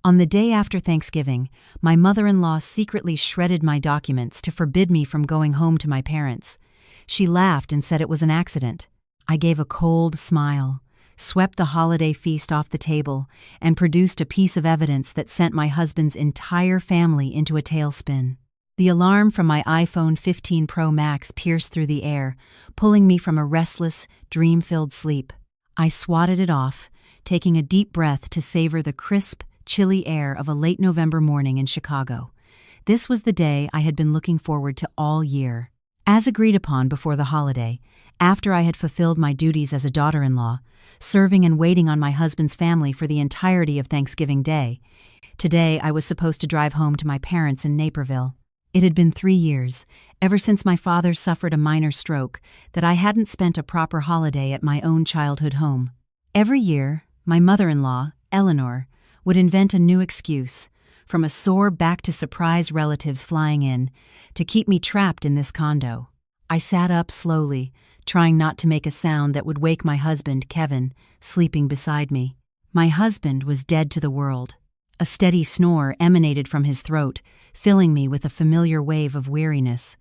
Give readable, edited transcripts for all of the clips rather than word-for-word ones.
On the day after Thanksgiving, my mother-in-law secretly shredded my documents to forbid me from going home to my parents. She laughed and said it was an accident. I gave a cold smile, swept the holiday feast off the table, and produced a piece of evidence that sent my husband's entire family into a tailspin. The alarm from my iPhone 15 Pro Max pierced through the air, pulling me from a restless, dream-filled sleep. I swatted it off, taking a deep breath to savor the crisp, chilly air of a late November morning in Chicago. This was the day I had been looking forward to all year. As agreed upon before the holiday, after I had fulfilled my duties as a daughter-in-law, serving and waiting on my husband's family for the entirety of Thanksgiving Day, today I was supposed to drive home to my parents in Naperville. It had been 3 years, ever since my father suffered a minor stroke, that I hadn't spent a proper holiday at my own childhood home. Every year, my mother-in-law, Eleanor, would invent a new excuse, from a sore back to surprise relatives flying in, to keep me trapped in this condo. I sat up slowly, trying not to make a sound that would wake my husband, Kevin, sleeping beside me. My husband was dead to the world. A steady snore emanated from his throat, filling me with a familiar wave of weariness.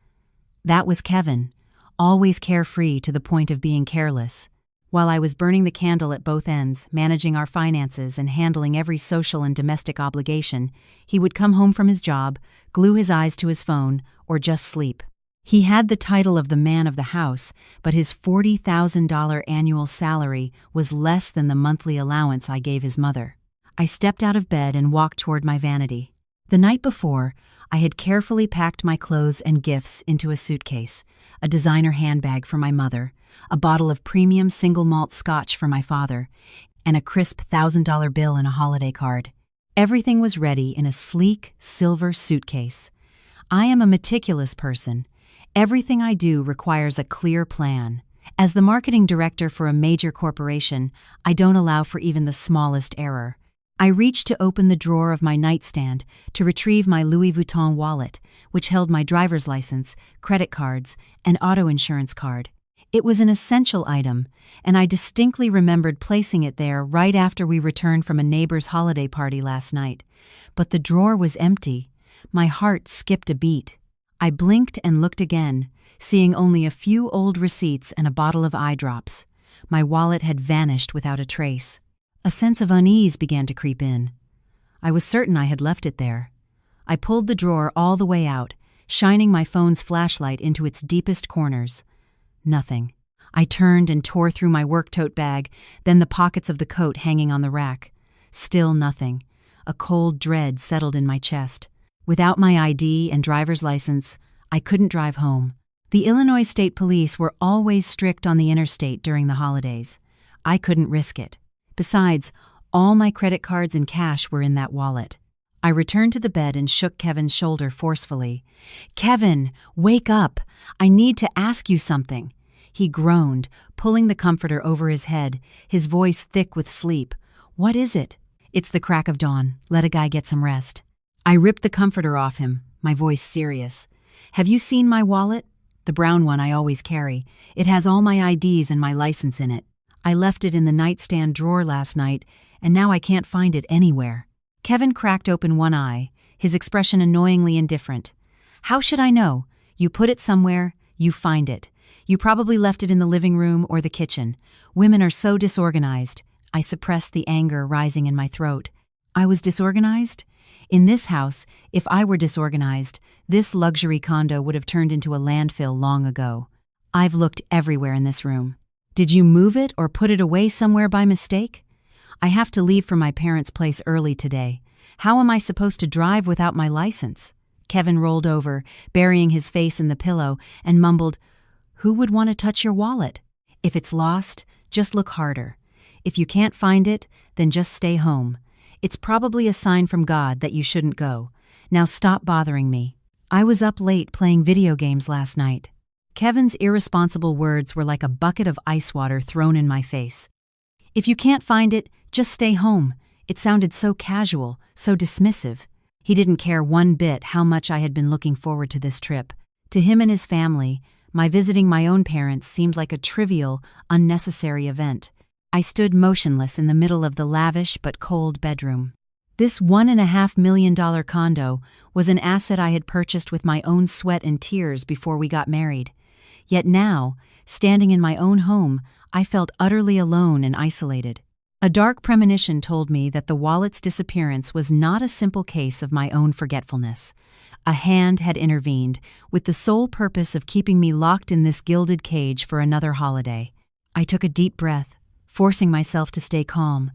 That was Kevin, always carefree to the point of being careless. While I was burning the candle at both ends, managing our finances and handling every social and domestic obligation, he would come home from his job, glue his eyes to his phone, or just sleep. He had the title of the man of the house, but his $40,000 annual salary was less than the monthly allowance I gave his mother. I stepped out of bed and walked toward my vanity. The night before, I had carefully packed my clothes and gifts into a suitcase, a designer handbag for my mother, a bottle of premium single malt scotch for my father, and a crisp $1,000 bill and a holiday card. Everything was ready in a sleek, silver suitcase. I am a meticulous person. Everything I do requires a clear plan. As the marketing director for a major corporation, I don't allow for even the smallest error. I reached to open the drawer of my nightstand to retrieve my Louis Vuitton wallet, which held my driver's license, credit cards, and auto insurance card. It was an essential item, and I distinctly remembered placing it there right after we returned from a neighbor's holiday party last night. But the drawer was empty. My heart skipped a beat. I blinked and looked again, seeing only a few old receipts and a bottle of eye drops. My wallet had vanished without a trace. A sense of unease began to creep in. I was certain I had left it there. I pulled the drawer all the way out, shining my phone's flashlight into its deepest corners. Nothing. I turned and tore through my work tote bag, then the pockets of the coat hanging on the rack. Still nothing. A cold dread settled in my chest. Without my ID and driver's license, I couldn't drive home. The Illinois State Police were always strict on the interstate during the holidays. I couldn't risk it. Besides, all my credit cards and cash were in that wallet. I returned to the bed and shook Kevin's shoulder forcefully. "Kevin, wake up! I need to ask you something." He groaned, pulling the comforter over his head, his voice thick with sleep. "What is it?" "It's the crack of dawn. Let a guy get some rest." I ripped the comforter off him, my voice serious. "Have you seen my wallet? The brown one I always carry. It has all my IDs and my license in it. I left it in the nightstand drawer last night, and now I can't find it anywhere." Kevin cracked open one eye, his expression annoyingly indifferent. "How should I know? You put it somewhere, you find it. You probably left it in the living room or the kitchen. Women are so disorganized." I suppressed the anger rising in my throat. I was disorganized? In this house, if I were disorganized, this luxury condo would have turned into a landfill long ago. I've looked everywhere in this room. "Did you move it or put it away somewhere by mistake?" "I have to leave for my parents' place early today. How am I supposed to drive without my license?" Kevin rolled over, burying his face in the pillow, and mumbled, "Who would want to touch your wallet? If it's lost, just look harder. If you can't find it, then just stay home. It's probably a sign from God that you shouldn't go. Now stop bothering me. I was up late playing video games last night." Kevin's irresponsible words were like a bucket of ice water thrown in my face. "If you can't find it, just stay home." It sounded so casual, so dismissive. He didn't care one bit how much I had been looking forward to this trip. To him and his family, my visiting my own parents seemed like a trivial, unnecessary event. I stood motionless in the middle of the lavish but cold bedroom. This $1.5 million condo was an asset I had purchased with my own sweat and tears before we got married. Yet now, standing in my own home, I felt utterly alone and isolated. A dark premonition told me that the wallet's disappearance was not a simple case of my own forgetfulness. A hand had intervened, with the sole purpose of keeping me locked in this gilded cage for another holiday. I took a deep breath, forcing myself to stay calm.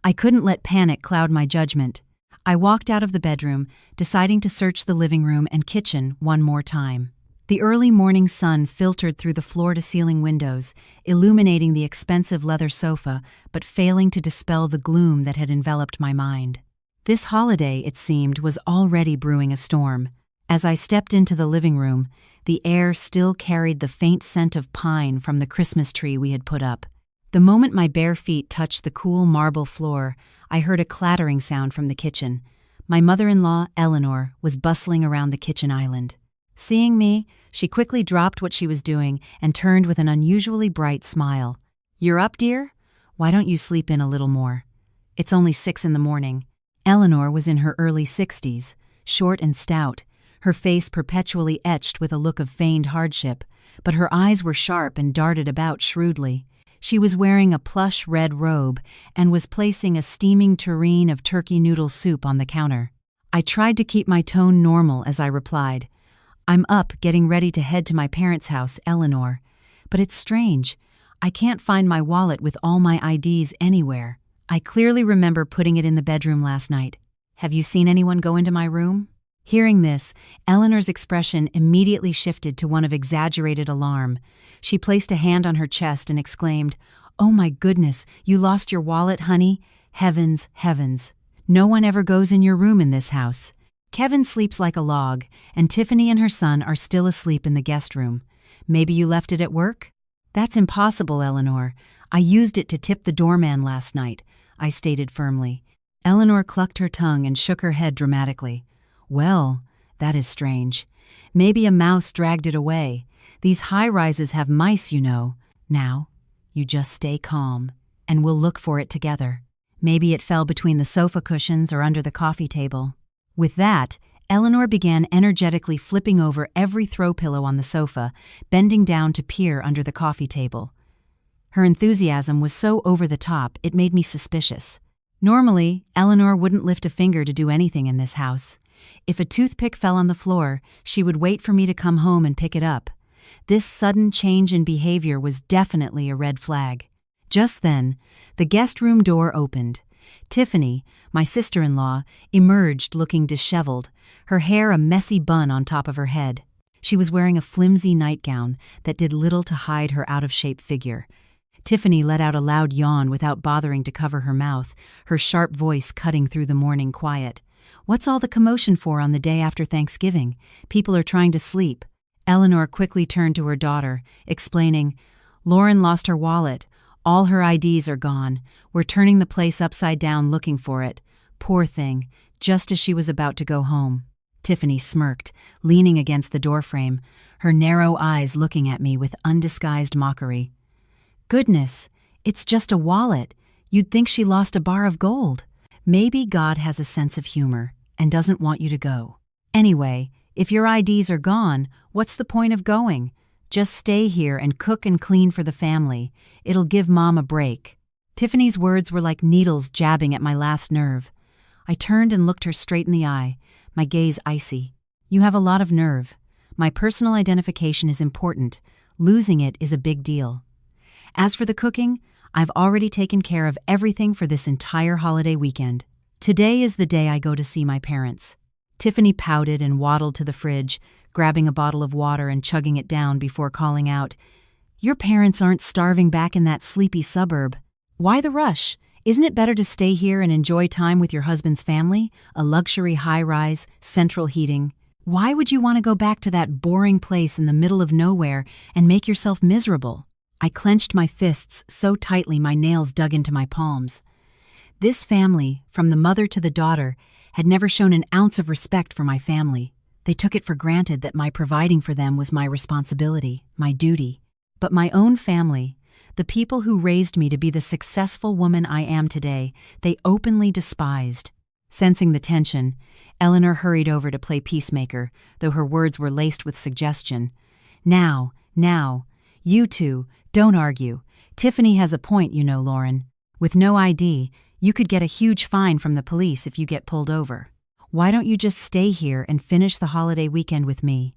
I couldn't let panic cloud my judgment. I walked out of the bedroom, deciding to search the living room and kitchen one more time. The early morning sun filtered through the floor-to-ceiling windows, illuminating the expensive leather sofa, but failing to dispel the gloom that had enveloped my mind. This holiday, it seemed, was already brewing a storm. As I stepped into the living room, the air still carried the faint scent of pine from the Christmas tree we had put up. The moment my bare feet touched the cool marble floor, I heard a clattering sound from the kitchen. My mother-in-law, Eleanor, was bustling around the kitchen island. Seeing me, she quickly dropped what she was doing and turned with an unusually bright smile. "You're up, dear? Why don't you sleep in a little more? It's only 6 in the morning." Eleanor was in her early 60s, short and stout, her face perpetually etched with a look of feigned hardship, but her eyes were sharp and darted about shrewdly. She was wearing a plush red robe and was placing a steaming tureen of turkey noodle soup on the counter. I tried to keep my tone normal as I replied, "I'm up getting ready to head to my parents' house, Eleanor. But it's strange. I can't find my wallet with all my IDs anywhere. I clearly remember putting it in the bedroom last night. Have you seen anyone go into my room?" Hearing this, Eleanor's expression immediately shifted to one of exaggerated alarm. She placed a hand on her chest and exclaimed, "Oh my goodness, you lost your wallet, honey? Heavens, heavens. No one ever goes in your room in this house. Kevin sleeps like a log, and Tiffany and her son are still asleep in the guest room. Maybe you left it at work?" "That's impossible, Eleanor. I used it to tip the doorman last night," I stated firmly. Eleanor clucked her tongue and shook her head dramatically. "Well, that is strange. Maybe a mouse dragged it away. These high-rises have mice, you know. Now, you just stay calm, and we'll look for it together. Maybe it fell between the sofa cushions or under the coffee table." With that, Eleanor began energetically flipping over every throw pillow on the sofa, bending down to peer under the coffee table. Her enthusiasm was so over the top it made me suspicious. Normally, Eleanor wouldn't lift a finger to do anything in this house. If a toothpick fell on the floor, she would wait for me to come home and pick it up. This sudden change in behavior was definitely a red flag. Just then, the guest room door opened. Tiffany, my sister-in-law, emerged looking disheveled, her hair a messy bun on top of her head. She was wearing a flimsy nightgown that did little to hide her out-of-shape figure. Tiffany let out a loud yawn without bothering to cover her mouth, her sharp voice cutting through the morning quiet. "What's all the commotion for on the day after Thanksgiving? People are trying to sleep." Eleanor quickly turned to her daughter, explaining, "Lauren lost her wallet. All her IDs are gone. We're turning the place upside down looking for it. Poor thing," just as she was about to go home. Tiffany smirked, leaning against the doorframe, her narrow eyes looking at me with undisguised mockery. "Goodness, it's just a wallet. You'd think she lost a bar of gold. Maybe God has a sense of humor and doesn't want you to go. Anyway, if your IDs are gone, what's the point of going? Just stay here and cook and clean for the family. It'll give Mom a break." Tiffany's words were like needles jabbing at my last nerve. I turned and looked her straight in the eye, my gaze icy. "You have a lot of nerve. My personal identification is important. Losing it is a big deal. As for the cooking, I've already taken care of everything for this entire holiday weekend. Today is the day I go to see my parents." Tiffany pouted and waddled to the fridge, grabbing a bottle of water and chugging it down before calling out, "Your parents aren't starving back in that sleepy suburb. Why the rush? Isn't it better to stay here and enjoy time with your husband's family, a luxury high-rise, central heating? Why would you want to go back to that boring place in the middle of nowhere and make yourself miserable?" I clenched my fists so tightly my nails dug into my palms. This family, from the mother to the daughter, had never shown an ounce of respect for my family. They took it for granted that my providing for them was my responsibility, my duty. But my own family, the people who raised me to be the successful woman I am today, they openly despised. Sensing the tension, Eleanor hurried over to play peacemaker, though her words were laced with suggestion. Now, you two, don't argue. Tiffany has a point, you know, Lauren. With no ID, you could get a huge fine from the police if you get pulled over. Why don't you just stay here and finish the holiday weekend with me?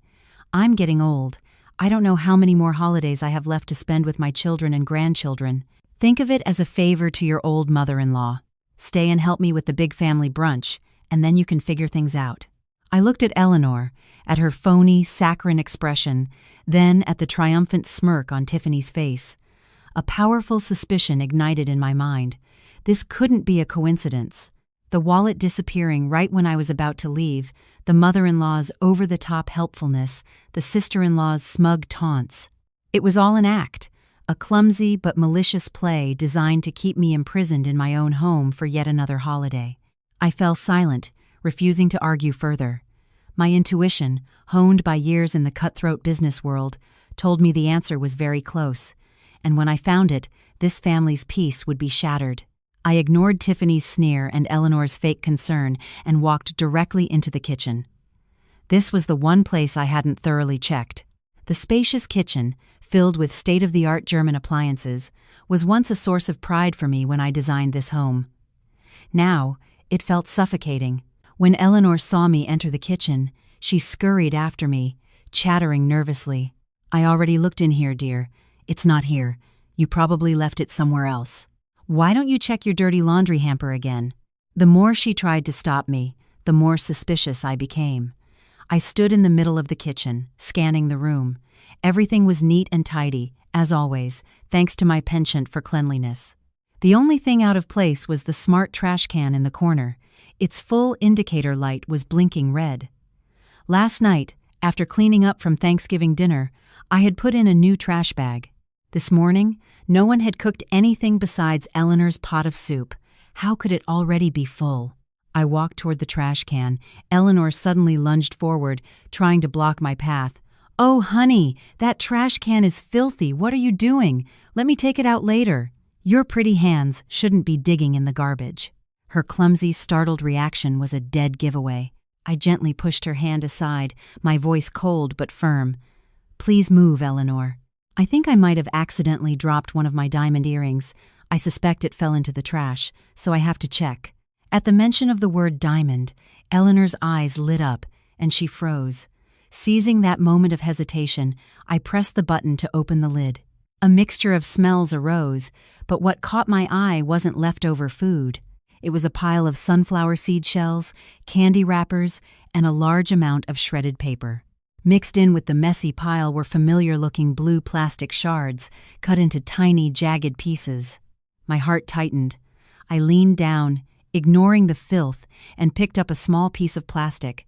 I'm getting old. I don't know how many more holidays I have left to spend with my children and grandchildren. Think of it as a favor to your old mother-in-law. Stay and help me with the big family brunch, and then you can figure things out. I looked at Eleanor, at her phony, saccharine expression, then at the triumphant smirk on Tiffany's face. A powerful suspicion ignited in my mind. This couldn't be a coincidence. The wallet disappearing right when I was about to leave, the mother-in-law's over-the-top helpfulness, the sister-in-law's smug taunts. It was all an act, a clumsy but malicious play designed to keep me imprisoned in my own home for yet another holiday. I fell silent, refusing to argue further. My intuition, honed by years in the cutthroat business world, told me the answer was very close, and when I found it, this family's peace would be shattered. I ignored Tiffany's sneer and Eleanor's fake concern and walked directly into the kitchen. This was the one place I hadn't thoroughly checked. The spacious kitchen, filled with state-of-the-art German appliances, was once a source of pride for me when I designed this home. Now, it felt suffocating. When Eleanor saw me enter the kitchen, she scurried after me, chattering nervously. "I already looked in here, dear. It's not here. You probably left it somewhere else. Why don't you check your dirty laundry hamper again?" The more she tried to stop me, the more suspicious I became. I stood in the middle of the kitchen, scanning the room. Everything was neat and tidy, as always, thanks to my penchant for cleanliness. The only thing out of place was the smart trash can in the corner. Its full indicator light was blinking red. Last night, after cleaning up from Thanksgiving dinner, I had put in a new trash bag. This morning, no one had cooked anything besides Eleanor's pot of soup. How could it already be full? I walked toward the trash can. Eleanor suddenly lunged forward, trying to block my path. "Oh, honey, that trash can is filthy. What are you doing? Let me take it out later. Your pretty hands shouldn't be digging in the garbage." Her clumsy, startled reaction was a dead giveaway. I gently pushed her hand aside, my voice cold but firm. "Please move, Eleanor." I think I might have accidentally dropped one of my diamond earrings. I suspect it fell into the trash, so I have to check. At the mention of the word diamond, Eleanor's eyes lit up, and she froze. Seizing that moment of hesitation, I pressed the button to open the lid. A mixture of smells arose, but what caught my eye wasn't leftover food. It was a pile of sunflower seed shells, candy wrappers, and a large amount of shredded paper. Mixed in with the messy pile were familiar-looking blue plastic shards, cut into tiny, jagged pieces. My heart tightened. I leaned down, ignoring the filth, and picked up a small piece of plastic.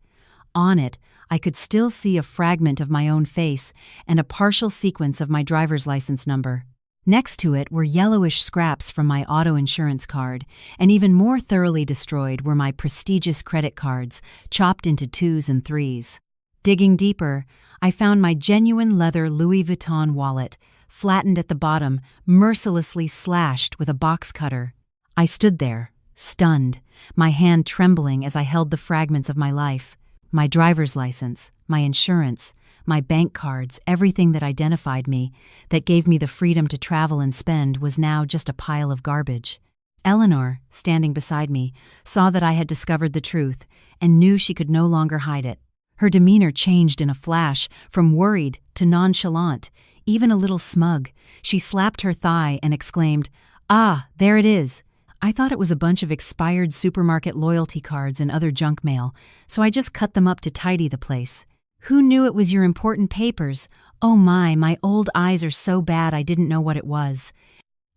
On it, I could still see a fragment of my own face and a partial sequence of my driver's license number. Next to it were yellowish scraps from my auto insurance card, and even more thoroughly destroyed were my prestigious credit cards, chopped into 2s and 3s. Digging deeper, I found my genuine leather Louis Vuitton wallet, flattened at the bottom, mercilessly slashed with a box cutter. I stood there, stunned, my hand trembling as I held the fragments of my life. My driver's license, my insurance, my bank cards, everything that identified me, that gave me the freedom to travel and spend, was now just a pile of garbage. Eleanor, standing beside me, saw that I had discovered the truth and knew she could no longer hide it. Her demeanor changed in a flash, from worried to nonchalant, even a little smug. She slapped her thigh and exclaimed, "Ah, there it is. I thought it was a bunch of expired supermarket loyalty cards and other junk mail, so I just cut them up to tidy the place. Who knew it was your important papers? Oh my old eyes are so bad I didn't know what it was."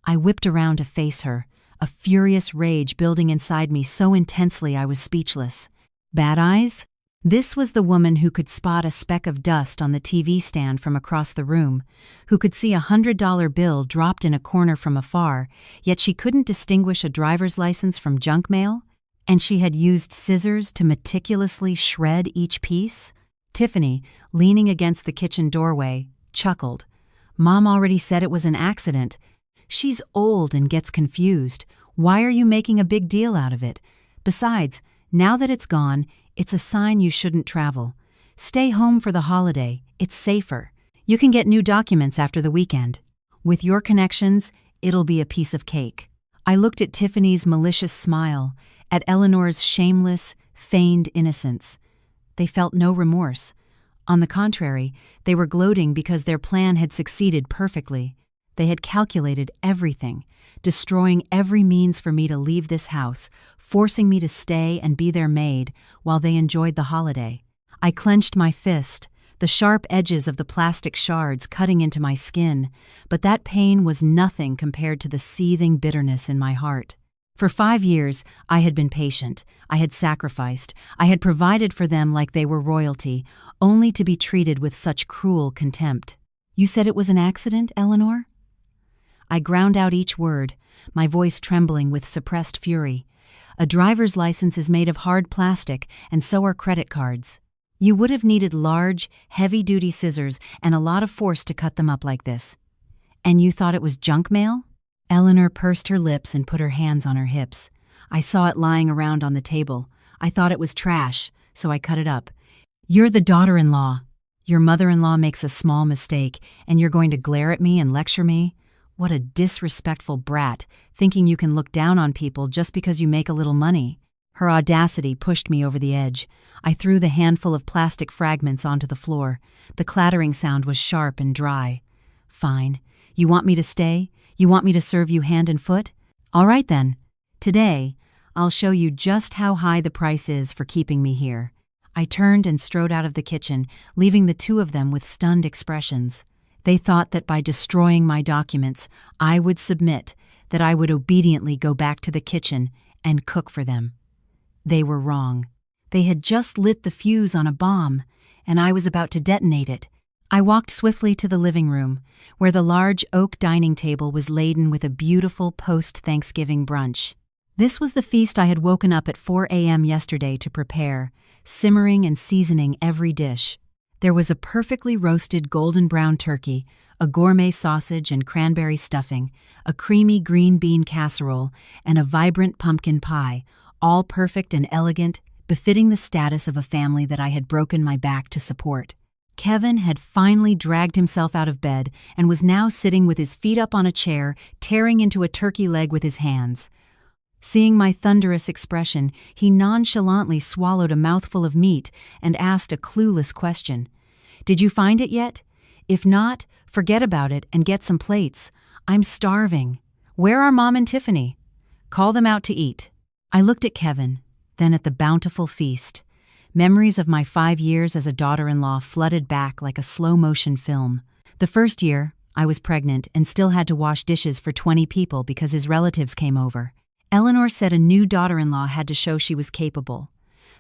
I whipped around to face her, a furious rage building inside me so intensely I was speechless. Bad eyes? This was the woman who could spot a speck of dust on the TV stand from across the room, who could see a $100 bill dropped in a corner from afar, yet she couldn't distinguish a driver's license from junk mail? And she had used scissors to meticulously shred each piece? Tiffany, leaning against the kitchen doorway, chuckled. "Mom already said it was an accident. She's old and gets confused. Why are you making a big deal out of it? Besides, Now that it's gone, it's a sign you shouldn't travel. Stay home for the holiday, it's safer. You can get new documents after the weekend. With your connections, it'll be a piece of cake. I looked at Tiffany's malicious smile, at Eleanor's shameless, feigned innocence. They felt no remorse. On the contrary, they were gloating because their plan had succeeded perfectly. They had calculated everything, destroying every means for me to leave this house, forcing me to stay and be their maid while they enjoyed the holiday. I clenched my fist, the sharp edges of the plastic shards cutting into my skin, but that pain was nothing compared to the seething bitterness in my heart. For 5 years, I had been patient, I had sacrificed, I had provided for them like they were royalty, only to be treated with such cruel contempt. You said it was an accident, Eleanor? I ground out each word, my voice trembling with suppressed fury. A driver's license is made of hard plastic, and so are credit cards. You would have needed large, heavy-duty scissors and a lot of force to cut them up like this. And you thought it was junk mail? Eleanor pursed her lips and put her hands on her hips. I saw it lying around on the table. I thought it was trash, so I cut it up. You're the daughter-in-law. Your mother-in-law makes a small mistake, and you're going to glare at me and lecture me? What a disrespectful brat, thinking you can look down on people just because you make a little money. Her audacity pushed me over the edge. I threw the handful of plastic fragments onto the floor. The clattering sound was sharp and dry. Fine. You want me to stay? You want me to serve you hand and foot? All right then. Today, I'll show you just how high the price is for keeping me here. I turned and strode out of the kitchen, leaving the two of them with stunned expressions. They thought that by destroying my documents, I would submit, that I would obediently go back to the kitchen and cook for them. They were wrong. They had just lit the fuse on a bomb, and I was about to detonate it. I walked swiftly to the living room, where the large oak dining table was laden with a beautiful post-Thanksgiving brunch. This was the feast I had woken up at 4 a.m. yesterday to prepare, simmering and seasoning every dish. There was a perfectly roasted golden brown turkey, a gourmet sausage and cranberry stuffing, a creamy green bean casserole, and a vibrant pumpkin pie, all perfect and elegant, befitting the status of a family that I had broken my back to support. Kevin had finally dragged himself out of bed and was now sitting with his feet up on a chair, tearing into a turkey leg with his hands. Seeing my thunderous expression, he nonchalantly swallowed a mouthful of meat and asked a clueless question. "Did you find it yet? If not, forget about it and get some plates. I'm starving. Where are Mom and Tiffany? Call them out to eat." I looked at Kevin, then at the bountiful feast. Memories of my 5 years as a daughter-in-law flooded back like a slow-motion film. The first year, I was pregnant and still had to wash dishes for 20 people because his relatives came over. Eleanor said a new daughter-in-law had to show she was capable.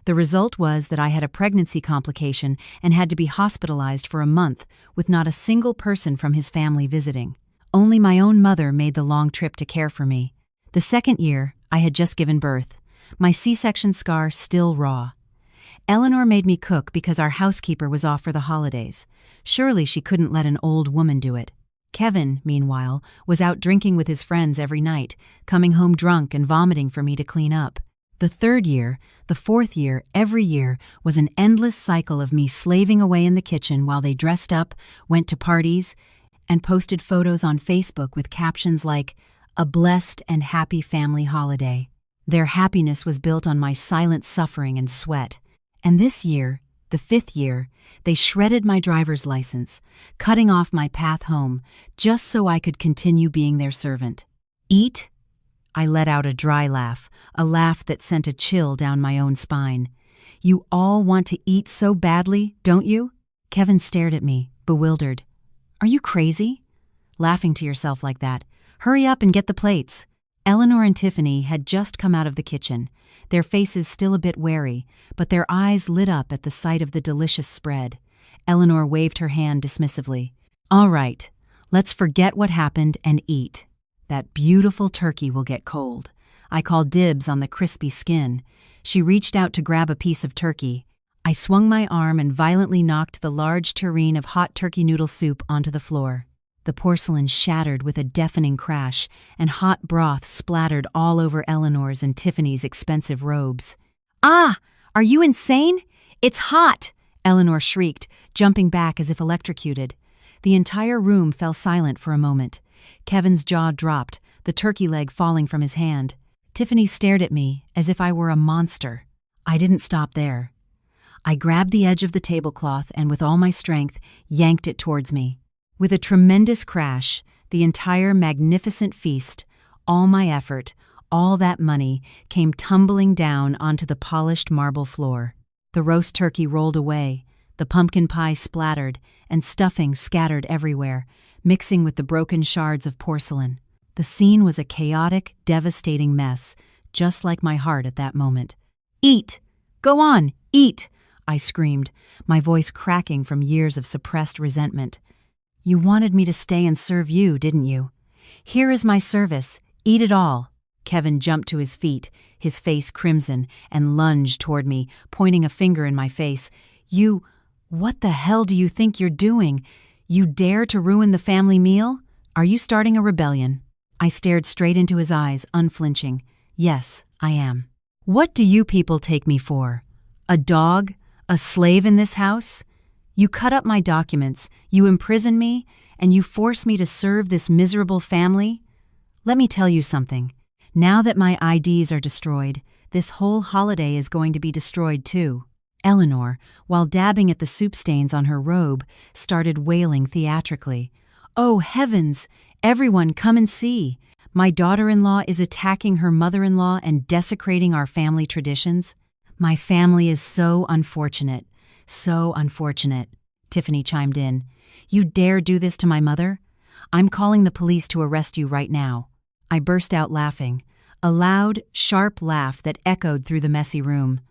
The result was that I had a pregnancy complication and had to be hospitalized for a month with not a single person from his family visiting. Only my own mother made the long trip to care for me. The second year, I had just given birth, my C-section scar still raw. Eleanor made me cook because our housekeeper was off for the holidays. Surely she couldn't let an old woman do it. Kevin, meanwhile, was out drinking with his friends every night, coming home drunk and vomiting for me to clean up. The third year, the fourth year, every year was an endless cycle of me slaving away in the kitchen while they dressed up, went to parties, and posted photos on Facebook with captions like, "A blessed and happy family holiday." Their happiness was built on my silent suffering and sweat. And this year, the 5th year, they shredded my driver's license, cutting off my path home, just so I could continue being their servant. Eat? I let out a dry laugh, a laugh that sent a chill down my own spine. You all want to eat so badly, don't you? Kevin stared at me, bewildered. Are you crazy? Laughing to yourself like that. Hurry up and get the plates. Eleanor and Tiffany had just come out of the kitchen, their faces still a bit wary, but their eyes lit up at the sight of the delicious spread. Eleanor waved her hand dismissively. All right, let's forget what happened and eat. That beautiful turkey will get cold. I called dibs on the crispy skin. She reached out to grab a piece of turkey. I swung my arm and violently knocked the large tureen of hot turkey noodle soup onto the floor. The porcelain shattered with a deafening crash, and hot broth splattered all over Eleanor's and Tiffany's expensive robes. Ah! Are you insane? It's hot! Eleanor shrieked, jumping back as if electrocuted. The entire room fell silent for a moment. Kevin's jaw dropped, the turkey leg falling from his hand. Tiffany stared at me as if I were a monster. I didn't stop there. I grabbed the edge of the tablecloth and with all my strength yanked it towards me. With a tremendous crash, the entire magnificent feast, all my effort, all that money, came tumbling down onto the polished marble floor. The roast turkey rolled away, the pumpkin pie splattered, and stuffing scattered everywhere, mixing with the broken shards of porcelain. The scene was a chaotic, devastating mess, just like my heart at that moment. "Eat! Go on, eat!" I screamed, my voice cracking from years of suppressed resentment. "You wanted me to stay and serve you, didn't you? Here is my service. Eat it all." Kevin jumped to his feet, his face crimson, and lunged toward me, pointing a finger in my face. What the hell do you think you're doing? You dare to ruin the family meal? Are you starting a rebellion?" I stared straight into his eyes, unflinching. "Yes, I am." "What do you people take me for? A dog? A slave in this house? You cut up my documents, you imprison me, and you force me to serve this miserable family? Let me tell you something. Now that my IDs are destroyed, this whole holiday is going to be destroyed too." Eleanor, while dabbing at the soup stains on her robe, started wailing theatrically. "Oh, heavens! Everyone, come and see! My daughter-in-law is attacking her mother-in-law and desecrating our family traditions. My family is so unfortunate, Tiffany chimed in. "You dare do this to my mother? I'm calling the police to arrest you right now." I burst out laughing, a loud, sharp laugh that echoed through the messy room.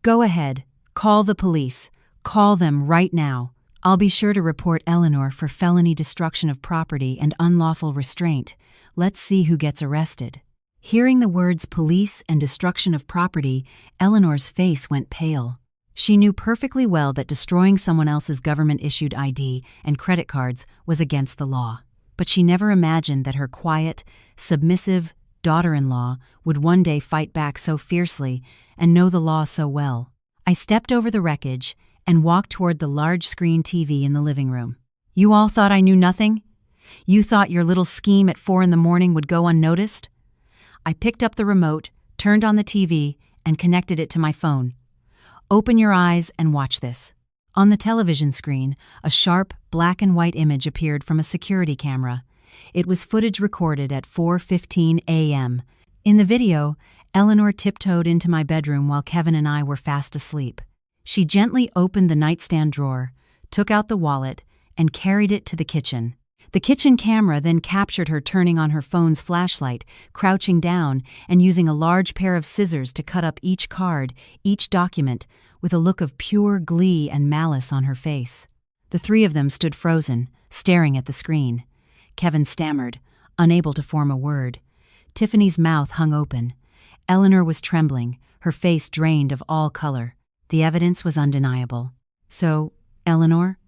"Go ahead, call the police. Call them right now. I'll be sure to report Eleanor for felony destruction of property and unlawful restraint. Let's see who gets arrested." Hearing the words police and destruction of property, Eleanor's face went pale. She knew perfectly well that destroying someone else's government-issued ID and credit cards was against the law. But she never imagined that her quiet, submissive daughter-in-law would one day fight back so fiercely and know the law so well. I stepped over the wreckage and walked toward the large-screen TV in the living room. "You all thought I knew nothing? You thought your little scheme at 4 a.m. would go unnoticed?" I picked up the remote, turned on the TV, and connected it to my phone. "Open your eyes and watch this." On the television screen, a sharp, black-and-white image appeared from a security camera. It was footage recorded at 4:15 a.m. In the video, Eleanor tiptoed into my bedroom while Kevin and I were fast asleep. She gently opened the nightstand drawer, took out the wallet, and carried it to the kitchen. The kitchen camera then captured her turning on her phone's flashlight, crouching down, and using a large pair of scissors to cut up each card, each document, with a look of pure glee and malice on her face. The three of them stood frozen, staring at the screen. Kevin stammered, unable to form a word. Tiffany's mouth hung open. Eleanor was trembling, her face drained of all color. The evidence was undeniable. "So, Eleanor,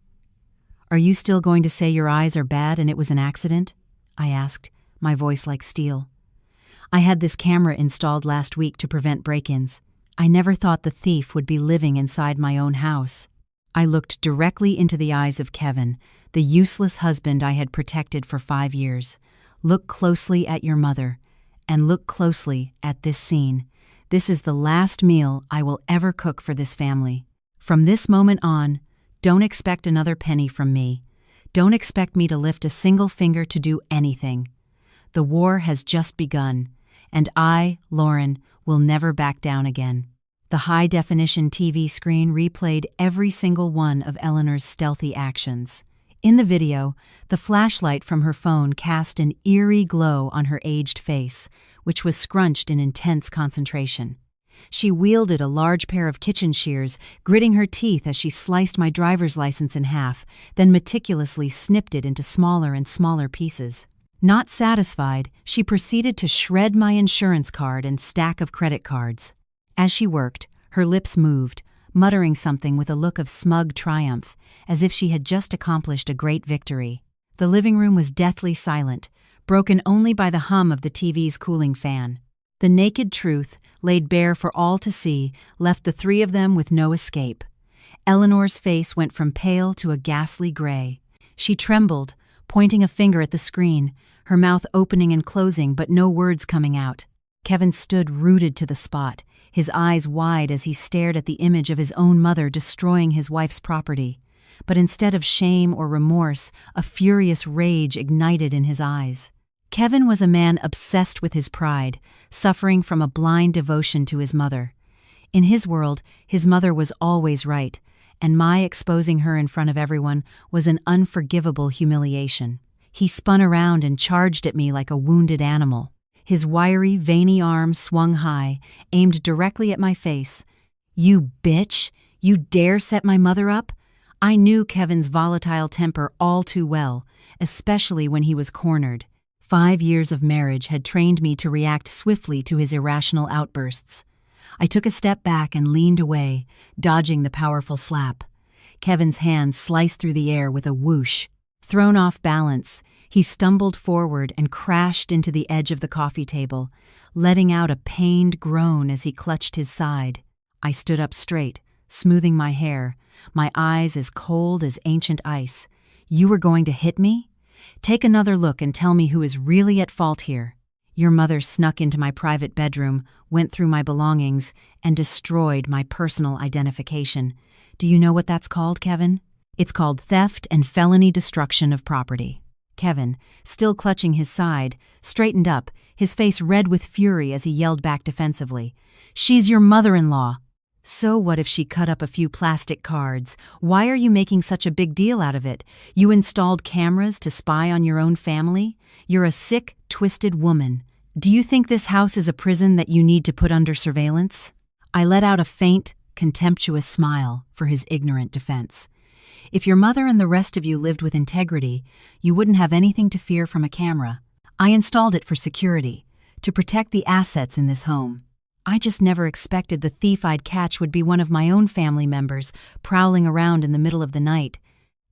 are you still going to say your eyes are bad and it was an accident?" I asked, my voice like steel. "I had this camera installed last week to prevent break-ins. I never thought the thief would be living inside my own house." I looked directly into the eyes of Kevin, the useless husband I had protected for 5 years. "Look closely at your mother, and look closely at this scene. This is the last meal I will ever cook for this family. From this moment on, don't expect another penny from me. Don't expect me to lift a single finger to do anything. The war has just begun, and I, Lauren, will never back down again." The high-definition TV screen replayed every single one of Eleanor's stealthy actions. In the video, the flashlight from her phone cast an eerie glow on her aged face, which was scrunched in intense concentration. She wielded a large pair of kitchen shears, gritting her teeth as she sliced my driver's license in half, then meticulously snipped it into smaller and smaller pieces. Not satisfied, she proceeded to shred my insurance card and stack of credit cards. As she worked, her lips moved, muttering something with a look of smug triumph, as if she had just accomplished a great victory. The living room was deathly silent, broken only by the hum of the TV's cooling fan. The naked truth, laid bare for all to see, left the three of them with no escape. Eleanor's face went from pale to a ghastly gray. She trembled, pointing a finger at the screen, her mouth opening and closing but no words coming out. Kevin stood rooted to the spot, his eyes wide as he stared at the image of his own mother destroying his wife's property. But instead of shame or remorse, a furious rage ignited in his eyes. Kevin was a man obsessed with his pride, suffering from a blind devotion to his mother. In his world, his mother was always right, and my exposing her in front of everyone was an unforgivable humiliation. He spun around and charged at me like a wounded animal. His wiry, veiny arm swung high, aimed directly at my face. "You bitch! You dare set my mother up?" I knew Kevin's volatile temper all too well, especially when he was cornered. 5 years of marriage had trained me to react swiftly to his irrational outbursts. I took a step back and leaned away, dodging the powerful slap. Kevin's hand sliced through the air with a whoosh. Thrown off balance, he stumbled forward and crashed into the edge of the coffee table, letting out a pained groan as he clutched his side. I stood up straight, smoothing my hair, my eyes as cold as ancient ice. "You were going to hit me? Take another look and tell me who is really at fault here. Your mother snuck into my private bedroom, went through my belongings, and destroyed my personal identification. Do you know what that's called, Kevin? It's called theft and felony destruction of property." Kevin, still clutching his side, straightened up, his face red with fury as he yelled back defensively. "She's your mother-in-law." "So what if she cut up a few plastic cards? Why are you making such a big deal out of it? You installed cameras to spy on your own family? You're a sick, twisted woman. Do you think this house is a prison that you need to put under surveillance?" I let out a faint, contemptuous smile for his ignorant defense. "If your mother and the rest of you lived with integrity, you wouldn't have anything to fear from a camera. I installed it for security, to protect the assets in this home. I just never expected the thief I'd catch would be one of my own family members prowling around in the middle of the night."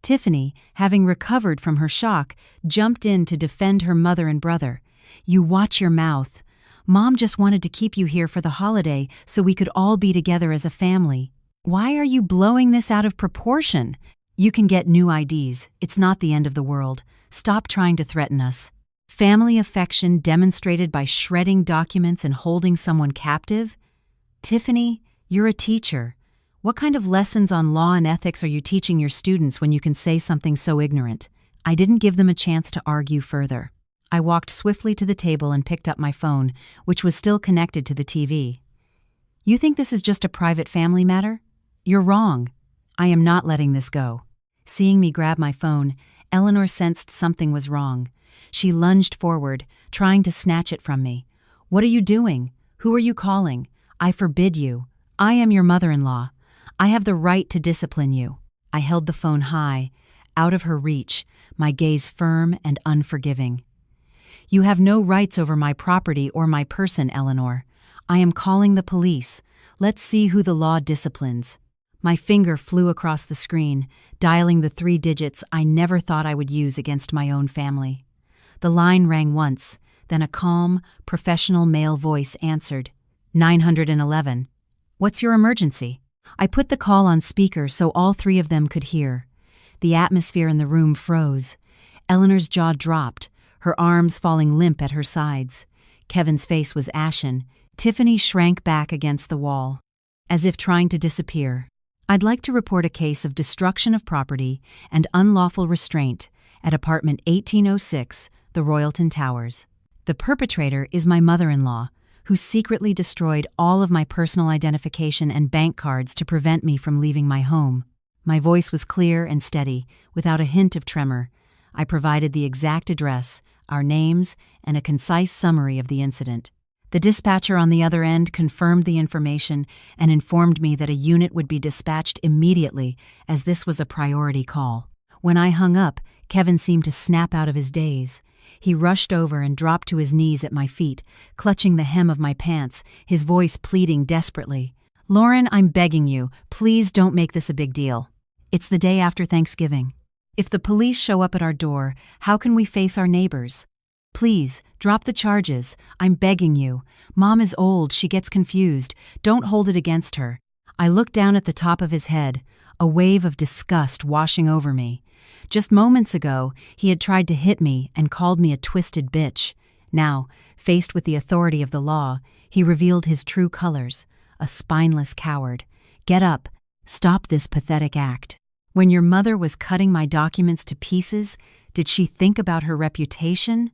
Tiffany, having recovered from her shock, jumped in to defend her mother and brother. "You watch your mouth. Mom just wanted to keep you here for the holiday so we could all be together as a family. Why are you blowing this out of proportion? You can get new IDs. It's not the end of the world. Stop trying to threaten us." Family affection demonstrated by shredding documents and holding someone captive? Tiffany, you're a teacher. What kind of lessons on law and ethics are you teaching your students when you can say something so ignorant? I didn't give them a chance to argue further. I walked swiftly to the table and picked up my phone, which was still connected to the TV. "You think this is just a private family matter? You're wrong. I am not letting this go." Seeing me grab my phone, Eleanor sensed something was wrong. She lunged forward, trying to snatch it from me. "What are you doing? Who are you calling? I forbid you. I am your mother-in-law. I have the right to discipline you." I held the phone high, out of her reach, my gaze firm and unforgiving. "You have no rights over my property or my person, Eleanor. I am calling the police. Let's see who the law disciplines." My finger flew across the screen, dialing the 3 digits I never thought I would use against my own family. The line rang once, then a calm, professional male voice answered. 911. "What's your emergency?" I put the call on speaker so all 3 of them could hear. The atmosphere in the room froze. Eleanor's jaw dropped, her arms falling limp at her sides. Kevin's face was ashen. Tiffany shrank back against the wall, as if trying to disappear. "I'd like to report a case of destruction of property and unlawful restraint at apartment 1806, the Royalton Towers. The perpetrator is my mother-in-law, who secretly destroyed all of my personal identification and bank cards to prevent me from leaving my home." My voice was clear and steady, without a hint of tremor. I provided the exact address, our names, and a concise summary of the incident. The dispatcher on the other end confirmed the information and informed me that a unit would be dispatched immediately, as this was a priority call. When I hung up, Kevin seemed to snap out of his daze. He rushed over and dropped to his knees at my feet, clutching the hem of my pants, his voice pleading desperately. "Lauren, I'm begging you, please don't make this a big deal. It's the day after Thanksgiving. If the police show up at our door, how can we face our neighbors? Please, drop the charges. I'm begging you. Mom is old, she gets confused. Don't hold it against her." I looked down at the top of his head, a wave of disgust washing over me. Just moments ago, he had tried to hit me and called me a twisted bitch. Now, faced with the authority of the law, he revealed his true colors, a spineless coward. "Get up. Stop this pathetic act." When your mother was cutting my documents to pieces, did she think about her reputation?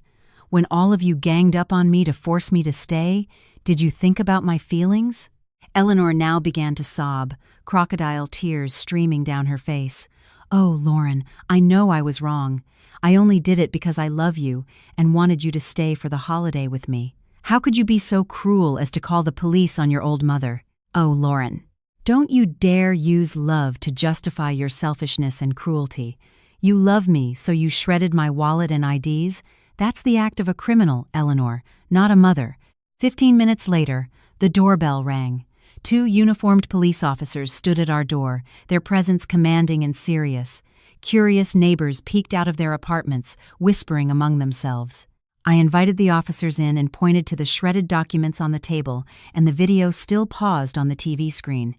When all of you ganged up on me to force me to stay, did you think about my feelings? Eleanor now began to sob, crocodile tears streaming down her face. "Oh, Lauren, I know I was wrong. I only did it because I love you and wanted you to stay for the holiday with me. How could you be so cruel as to call the police on your old mother? Oh, Lauren, don't you dare use love to justify your selfishness and cruelty. You love me, so you shredded my wallet and IDs? That's the act of a criminal, Eleanor, not a mother." 15 minutes later, the doorbell rang. 2 uniformed police officers stood at our door, their presence commanding and serious. Curious neighbors peeked out of their apartments, whispering among themselves. I invited the officers in and pointed to the shredded documents on the table and the video still paused on the TV screen.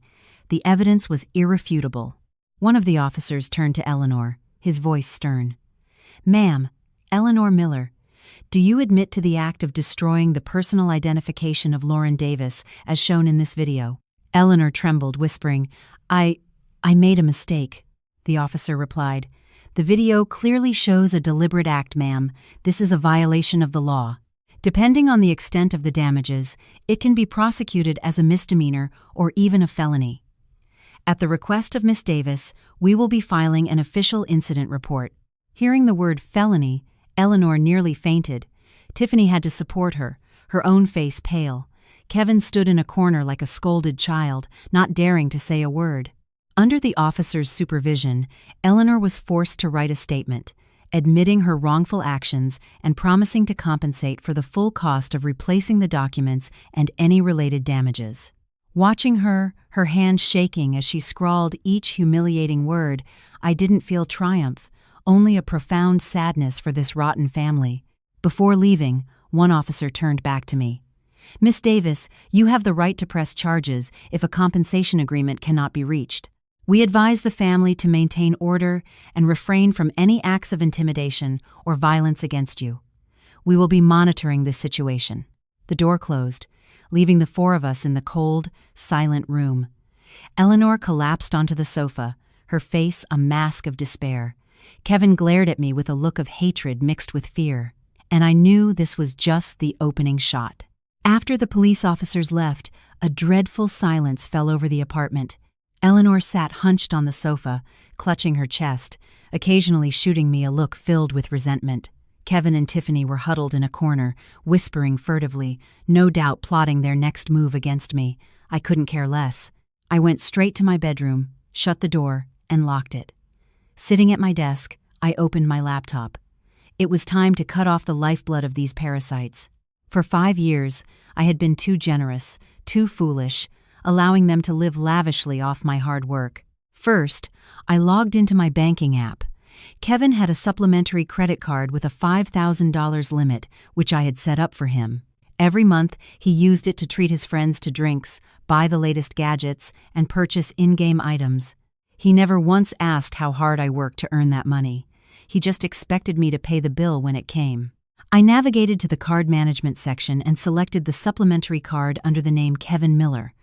The evidence was irrefutable. One of the officers turned to Eleanor, his voice stern. "Ma'am, Eleanor Miller, do you admit to the act of destroying the personal identification of Lauren Davis as shown in this video?" Eleanor trembled, whispering, I made a mistake," the officer replied. "The video clearly shows a deliberate act, ma'am. This is a violation of the law. Depending on the extent of the damages, it can be prosecuted as a misdemeanor or even a felony. At the request of Miss Davis, we will be filing an official incident report." Hearing the word felony, Eleanor nearly fainted. Tiffany had to support her, her own face pale. Kevin stood in a corner like a scolded child, not daring to say a word. Under the officer's supervision, Eleanor was forced to write a statement, admitting her wrongful actions and promising to compensate for the full cost of replacing the documents and any related damages. Watching her, her hand shaking as she scrawled each humiliating word, I didn't feel triumph, only a profound sadness for this rotten family. Before leaving, one officer turned back to me. "Miss Davis, you have the right to press charges if a compensation agreement cannot be reached. We advise the family to maintain order and refrain from any acts of intimidation or violence against you. We will be monitoring this situation." The door closed, leaving the 4 of us in the cold, silent room. Eleanor collapsed onto the sofa, her face a mask of despair. Kevin glared at me with a look of hatred mixed with fear, and I knew this was just the opening shot. After the police officers left, a dreadful silence fell over the apartment. Eleanor sat hunched on the sofa, clutching her chest, occasionally shooting me a look filled with resentment. Kevin and Tiffany were huddled in a corner, whispering furtively, no doubt plotting their next move against me. I couldn't care less. I went straight to my bedroom, shut the door, and locked it. Sitting at my desk, I opened my laptop. It was time to cut off the lifeblood of these parasites. For 5 years, I had been too generous, too foolish, allowing them to live lavishly off my hard work. First, I logged into my banking app. Kevin had a supplementary credit card with a $5,000 limit, which I had set up for him. Every month, he used it to treat his friends to drinks, buy the latest gadgets, and purchase in-game items. He never once asked how hard I worked to earn that money. He just expected me to pay the bill when it came. I navigated to the card management section and selected the supplementary card under the name Kevin Miller.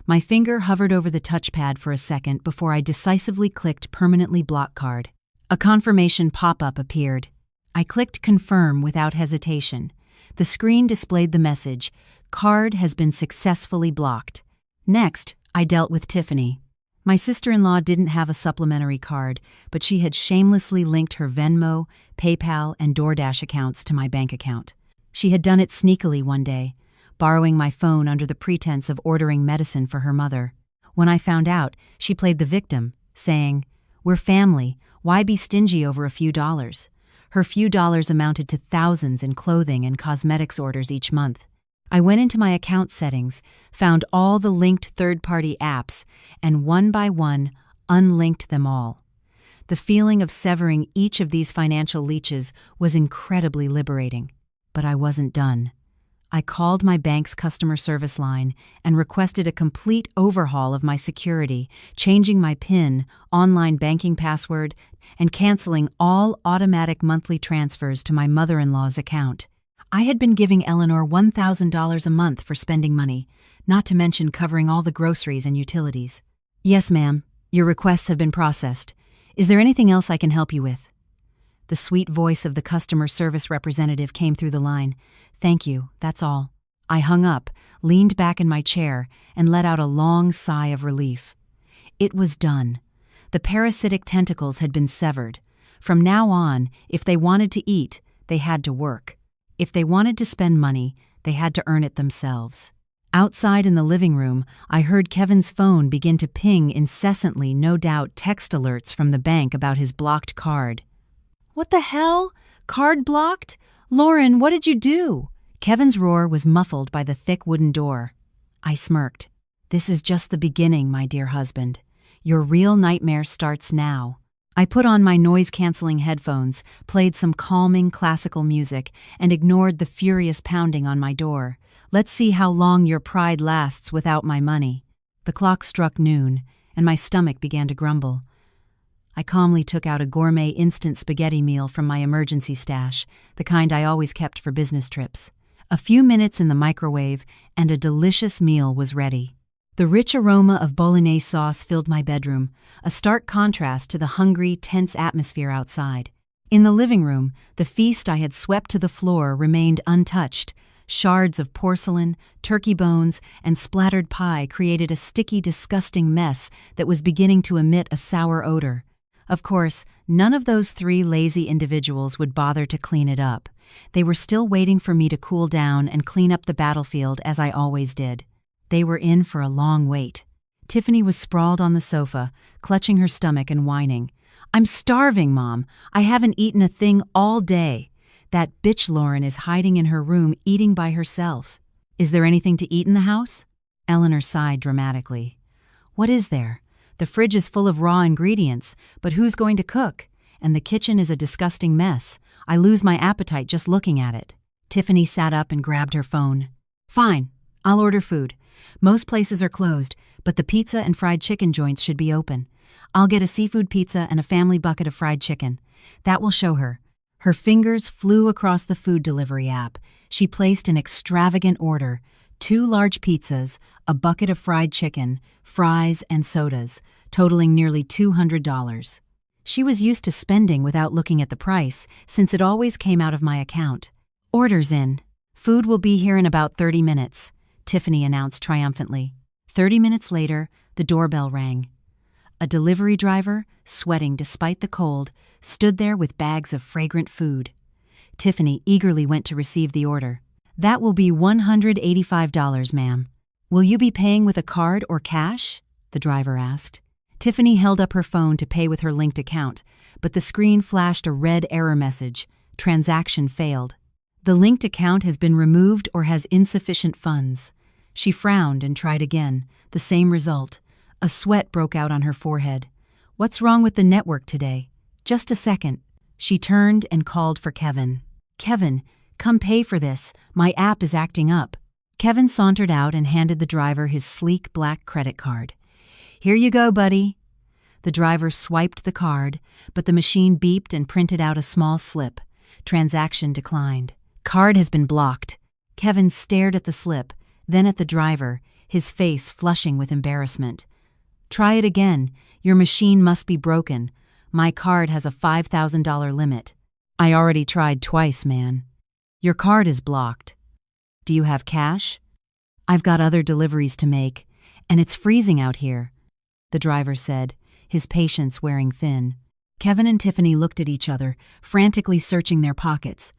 My finger hovered over the touchpad for a second before I decisively clicked Permanently Block Card. A confirmation pop-up appeared. I clicked Confirm without hesitation. The screen displayed the message, "Card has been successfully blocked." Next, I dealt with Tiffany. My sister-in-law didn't have a supplementary card, but she had shamelessly linked her Venmo, PayPal, and DoorDash accounts to my bank account. She had done it sneakily one day, borrowing my phone under the pretense of ordering medicine for her mother. When I found out, she played the victim, saying, "We're family, why be stingy over a few dollars?" Her few dollars amounted to thousands in clothing and cosmetics orders each month. I went into my account settings, found all the linked third-party apps, and one by one, unlinked them all. The feeling of severing each of these financial leeches was incredibly liberating. But I wasn't done. I called my bank's customer service line and requested a complete overhaul of my security, changing my PIN, online banking password, and canceling all automatic monthly transfers to my mother-in-law's account. I had been giving Eleanor $1,000 a month for spending money, not to mention covering all the groceries and utilities. Yes, ma'am. Your requests have been processed. Is there anything else I can help you with? The sweet voice of the customer service representative came through the line. Thank you, that's all. I hung up, leaned back in my chair, and let out a long sigh of relief. It was done. The parasitic tentacles had been severed. From now on, if they wanted to eat, they had to work. If they wanted to spend money, they had to earn it themselves. Outside in the living room, I heard Kevin's phone begin to ping incessantly, no doubt text alerts from the bank about his blocked card. What the hell? Card blocked? Lauren, what did you do? Kevin's roar was muffled by the thick wooden door. I smirked. This is just the beginning, my dear husband. Your real nightmare starts now. I put on my noise-canceling headphones, played some calming classical music, and ignored the furious pounding on my door. Let's see how long your pride lasts without my money. The clock struck noon, and my stomach began to grumble. I calmly took out a gourmet instant spaghetti meal from my emergency stash, the kind I always kept for business trips. A few minutes in the microwave, and a delicious meal was ready. The rich aroma of bolognese sauce filled my bedroom, a stark contrast to the hungry, tense atmosphere outside. In the living room, the feast I had swept to the floor remained untouched. Shards of porcelain, turkey bones, and splattered pie created a sticky, disgusting mess that was beginning to emit a sour odor. Of course, none of those three lazy individuals would bother to clean it up. They were still waiting for me to cool down and clean up the battlefield as I always did. They were in for a long wait. Tiffany was sprawled on the sofa, clutching her stomach and whining. I'm starving, Mom. I haven't eaten a thing all day. That bitch Lauren is hiding in her room eating by herself. Is there anything to eat in the house? Eleanor sighed dramatically. What is there? The fridge is full of raw ingredients, but who's going to cook? And the kitchen is a disgusting mess. I lose my appetite just looking at it. Tiffany sat up and grabbed her phone. Fine, I'll order food. Most places are closed, but the pizza and fried chicken joints should be open. I'll get a seafood pizza and a family bucket of fried chicken. That will show her. Her fingers flew across the food delivery app. She placed an extravagant order: 2 large pizzas, a bucket of fried chicken, fries, and sodas, totaling nearly $200. She was used to spending without looking at the price, since it always came out of my account. Orders in. Food will be here in about 30 minutes, Tiffany announced triumphantly. 30 minutes later, the doorbell rang. A delivery driver, sweating despite the cold, stood there with bags of fragrant food. Tiffany eagerly went to receive the order. That will be $185, ma'am. Will you be paying with a card or cash? The driver asked. Tiffany held up her phone to pay with her linked account, but the screen flashed a red error message. Transaction failed. The linked account has been removed or has insufficient funds. She frowned and tried again. The same result. A sweat broke out on her forehead. What's wrong with the network today? Just a second. She turned and called for Kevin. Kevin, come pay for this. My app is acting up. Kevin sauntered out and handed the driver his sleek black credit card. Here you go, buddy. The driver swiped the card, but the machine beeped and printed out a small slip. Transaction declined. Card has been blocked. Kevin stared at the slip, then at the driver, his face flushing with embarrassment. Try it again. Your machine must be broken. My card has a $5,000 limit. I already tried twice, man. Your card is blocked. Do you have cash? I've got other deliveries to make, and it's freezing out here, the driver said, his patience wearing thin. Kevin and Tiffany looked at each other, frantically searching their pockets.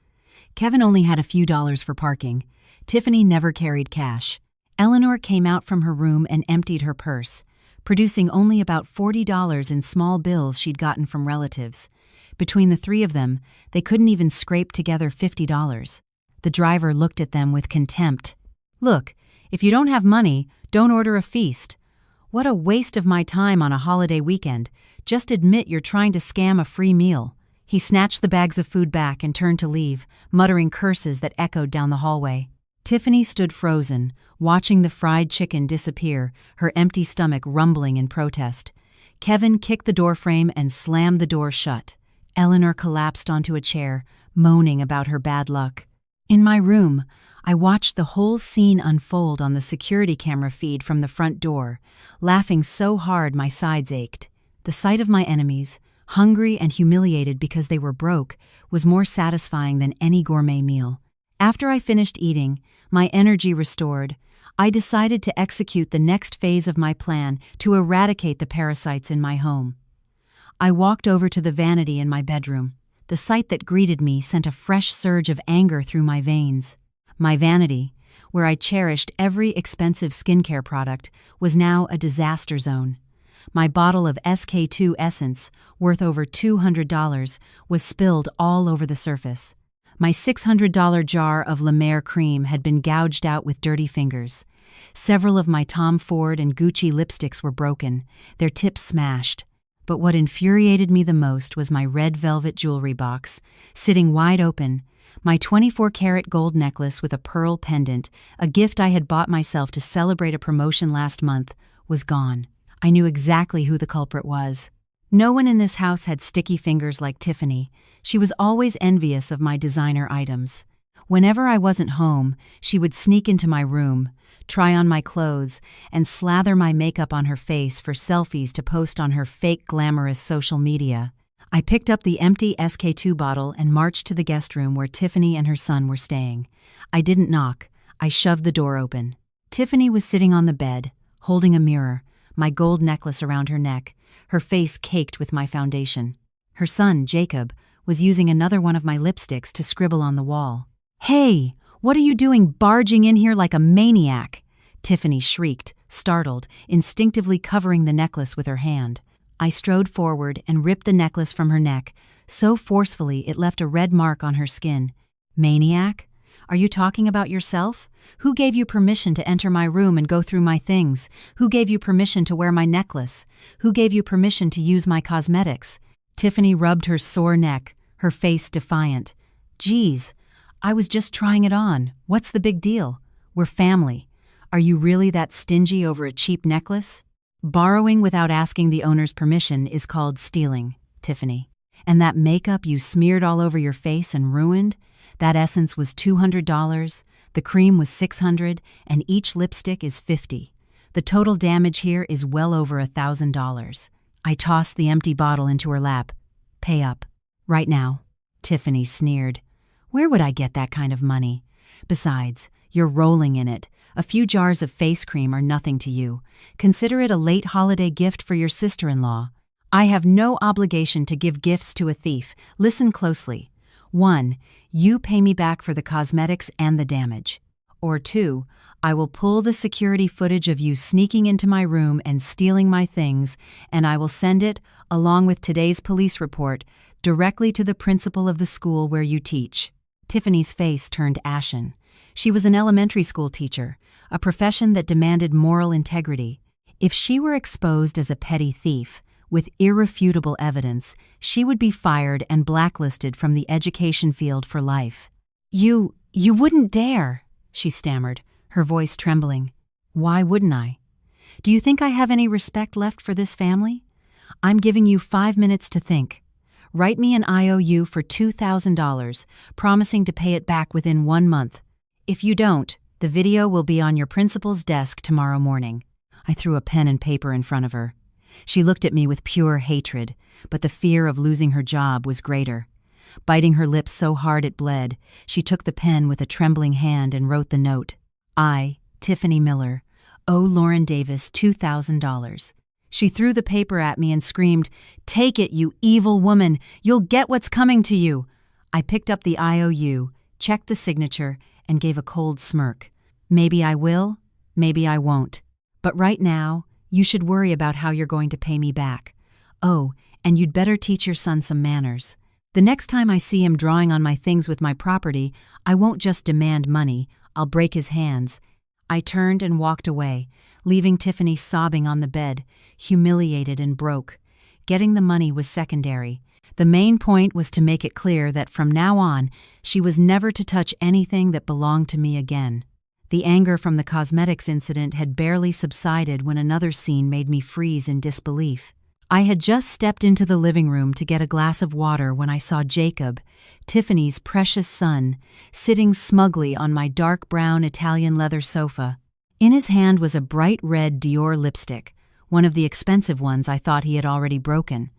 Kevin only had a few dollars for parking. Tiffany never carried cash. Eleanor came out from her room and emptied her purse, producing only about $40 in small bills she'd gotten from relatives. Between the three of them, they couldn't even scrape together $50. The driver looked at them with contempt. Look, if you don't have money, don't order a feast. What a waste of my time on a holiday weekend. Just admit you're trying to scam a free meal. He snatched the bags of food back and turned to leave, muttering curses that echoed down the hallway. Tiffany stood frozen, watching the fried chicken disappear, her empty stomach rumbling in protest. Kevin kicked the doorframe and slammed the door shut. Eleanor collapsed onto a chair, moaning about her bad luck. In my room, I watched the whole scene unfold on the security camera feed from the front door, laughing so hard my sides ached. The sight of my enemies, hungry and humiliated because they were broke, was more satisfying than any gourmet meal. After I finished eating, my energy restored, I decided to execute the next phase of my plan to eradicate the parasites in my home. I walked over to the vanity in my bedroom. The sight that greeted me sent a fresh surge of anger through my veins. My vanity, where I cherished every expensive skincare product, was now a disaster zone. My bottle of SK2 Essence, worth over $200, was spilled all over the surface. My $600 jar of La Mer cream had been gouged out with dirty fingers. Several of my Tom Ford and Gucci lipsticks were broken, their tips smashed. But what infuriated me the most was my red velvet jewelry box, sitting wide open. My 24-karat gold necklace with a pearl pendant, a gift I had bought myself to celebrate a promotion last month, was gone. I knew exactly who the culprit was. No one in this house had sticky fingers like Tiffany. She was always envious of my designer items. Whenever I wasn't home, she would sneak into my room, try on my clothes, and slather my makeup on her face for selfies to post on her fake glamorous social media. I picked up the empty SK2 bottle and marched to the guest room where Tiffany and her son were staying. I didn't knock. I shoved the door open. Tiffany was sitting on the bed, holding a mirror, my gold necklace around her neck, her face caked with my foundation. Her son, Jacob, was using another one of my lipsticks to scribble on the wall. "Hey, what are you doing barging in here like a maniac?" Tiffany shrieked, startled, instinctively covering the necklace with her hand. I strode forward and ripped the necklace from her neck, so forcefully it left a red mark on her skin. "Maniac? Are you talking about yourself? Who gave you permission to enter my room and go through my things? Who gave you permission to wear my necklace? Who gave you permission to use my cosmetics?" Tiffany rubbed her sore neck, her face defiant. "Geez, I was just trying it on. What's the big deal? We're family. Are you really that stingy over a cheap necklace?" "Borrowing without asking the owner's permission is called stealing, Tiffany. And that makeup you smeared all over your face and ruined? That essence was $200, the cream was $600, and each lipstick is $50. The total damage here is well over $1,000. I tossed the empty bottle into her lap. "Pay up. Right now." Tiffany sneered. "Where would I get that kind of money? Besides, you're rolling in it. A few jars of face cream are nothing to you. Consider it a late holiday gift for your sister-in-law. I have no obligation to give gifts to a thief. Listen closely. 1. You pay me back for the cosmetics and the damage. Or 2. I will pull the security footage of you sneaking into my room and stealing my things, and I will send it, along with today's police report, directly to the principal of the school where you teach." Tiffany's face turned ashen. She was an elementary school teacher, a profession that demanded moral integrity. If she were exposed as a petty thief, with irrefutable evidence, she would be fired and blacklisted from the education field for life. You wouldn't dare," she stammered, her voice trembling. "Why wouldn't I? Do you think I have any respect left for this family? I'm giving you 5 minutes to think. Write me an IOU for $2,000, promising to pay it back within 1 month. If you don't, the video will be on your principal's desk tomorrow morning." I threw a pen and paper in front of her. She looked at me with pure hatred, but the fear of losing her job was greater. Biting her lips so hard it bled, she took the pen with a trembling hand and wrote the note. "I, Tiffany Miller, owe Lauren Davis $2,000. She threw the paper at me and screamed, "Take it, you evil woman! You'll get what's coming to you!" I picked up the IOU, checked the signature, and gave a cold smirk. Maybe I will, maybe I won't. But right now, you should worry about how you're going to pay me back. Oh, and you'd better teach your son some manners. The next time I see him drawing on my things with my property, I won't just demand money, I'll break his hands. I turned and walked away, leaving Tiffany sobbing on the bed, humiliated and broke. Getting the money was secondary. The main point was to make it clear that from now on, she was never to touch anything that belonged to me again. The anger from the cosmetics incident had barely subsided when another scene made me freeze in disbelief. I had just stepped into the living room to get a glass of water when I saw Jacob, Tiffany's precious son, sitting smugly on my dark brown Italian leather sofa. In his hand was a bright red Dior lipstick, one of the expensive ones I thought he had already broken.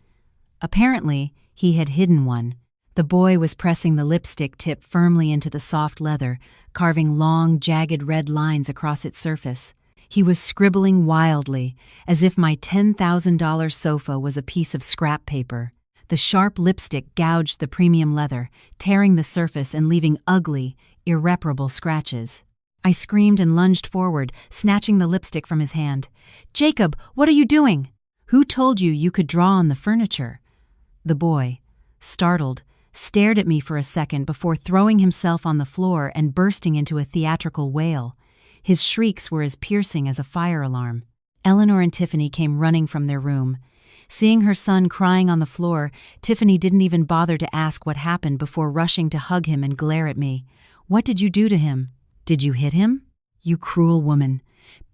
Apparently, he had hidden one. The boy was pressing the lipstick tip firmly into the soft leather, carving long, jagged red lines across its surface. He was scribbling wildly, as if my $10,000 sofa was a piece of scrap paper. The sharp lipstick gouged the premium leather, tearing the surface and leaving ugly, irreparable scratches. I screamed and lunged forward, snatching the lipstick from his hand. "Jacob, what are you doing? Who told you you could draw on the furniture?" The boy, startled, stared at me for a second before throwing himself on the floor and bursting into a theatrical wail. His shrieks were as piercing as a fire alarm. Eleanor and Tiffany came running from their room. Seeing her son crying on the floor, Tiffany didn't even bother to ask what happened before rushing to hug him and glare at me. "What did you do to him? Did you hit him? You cruel woman,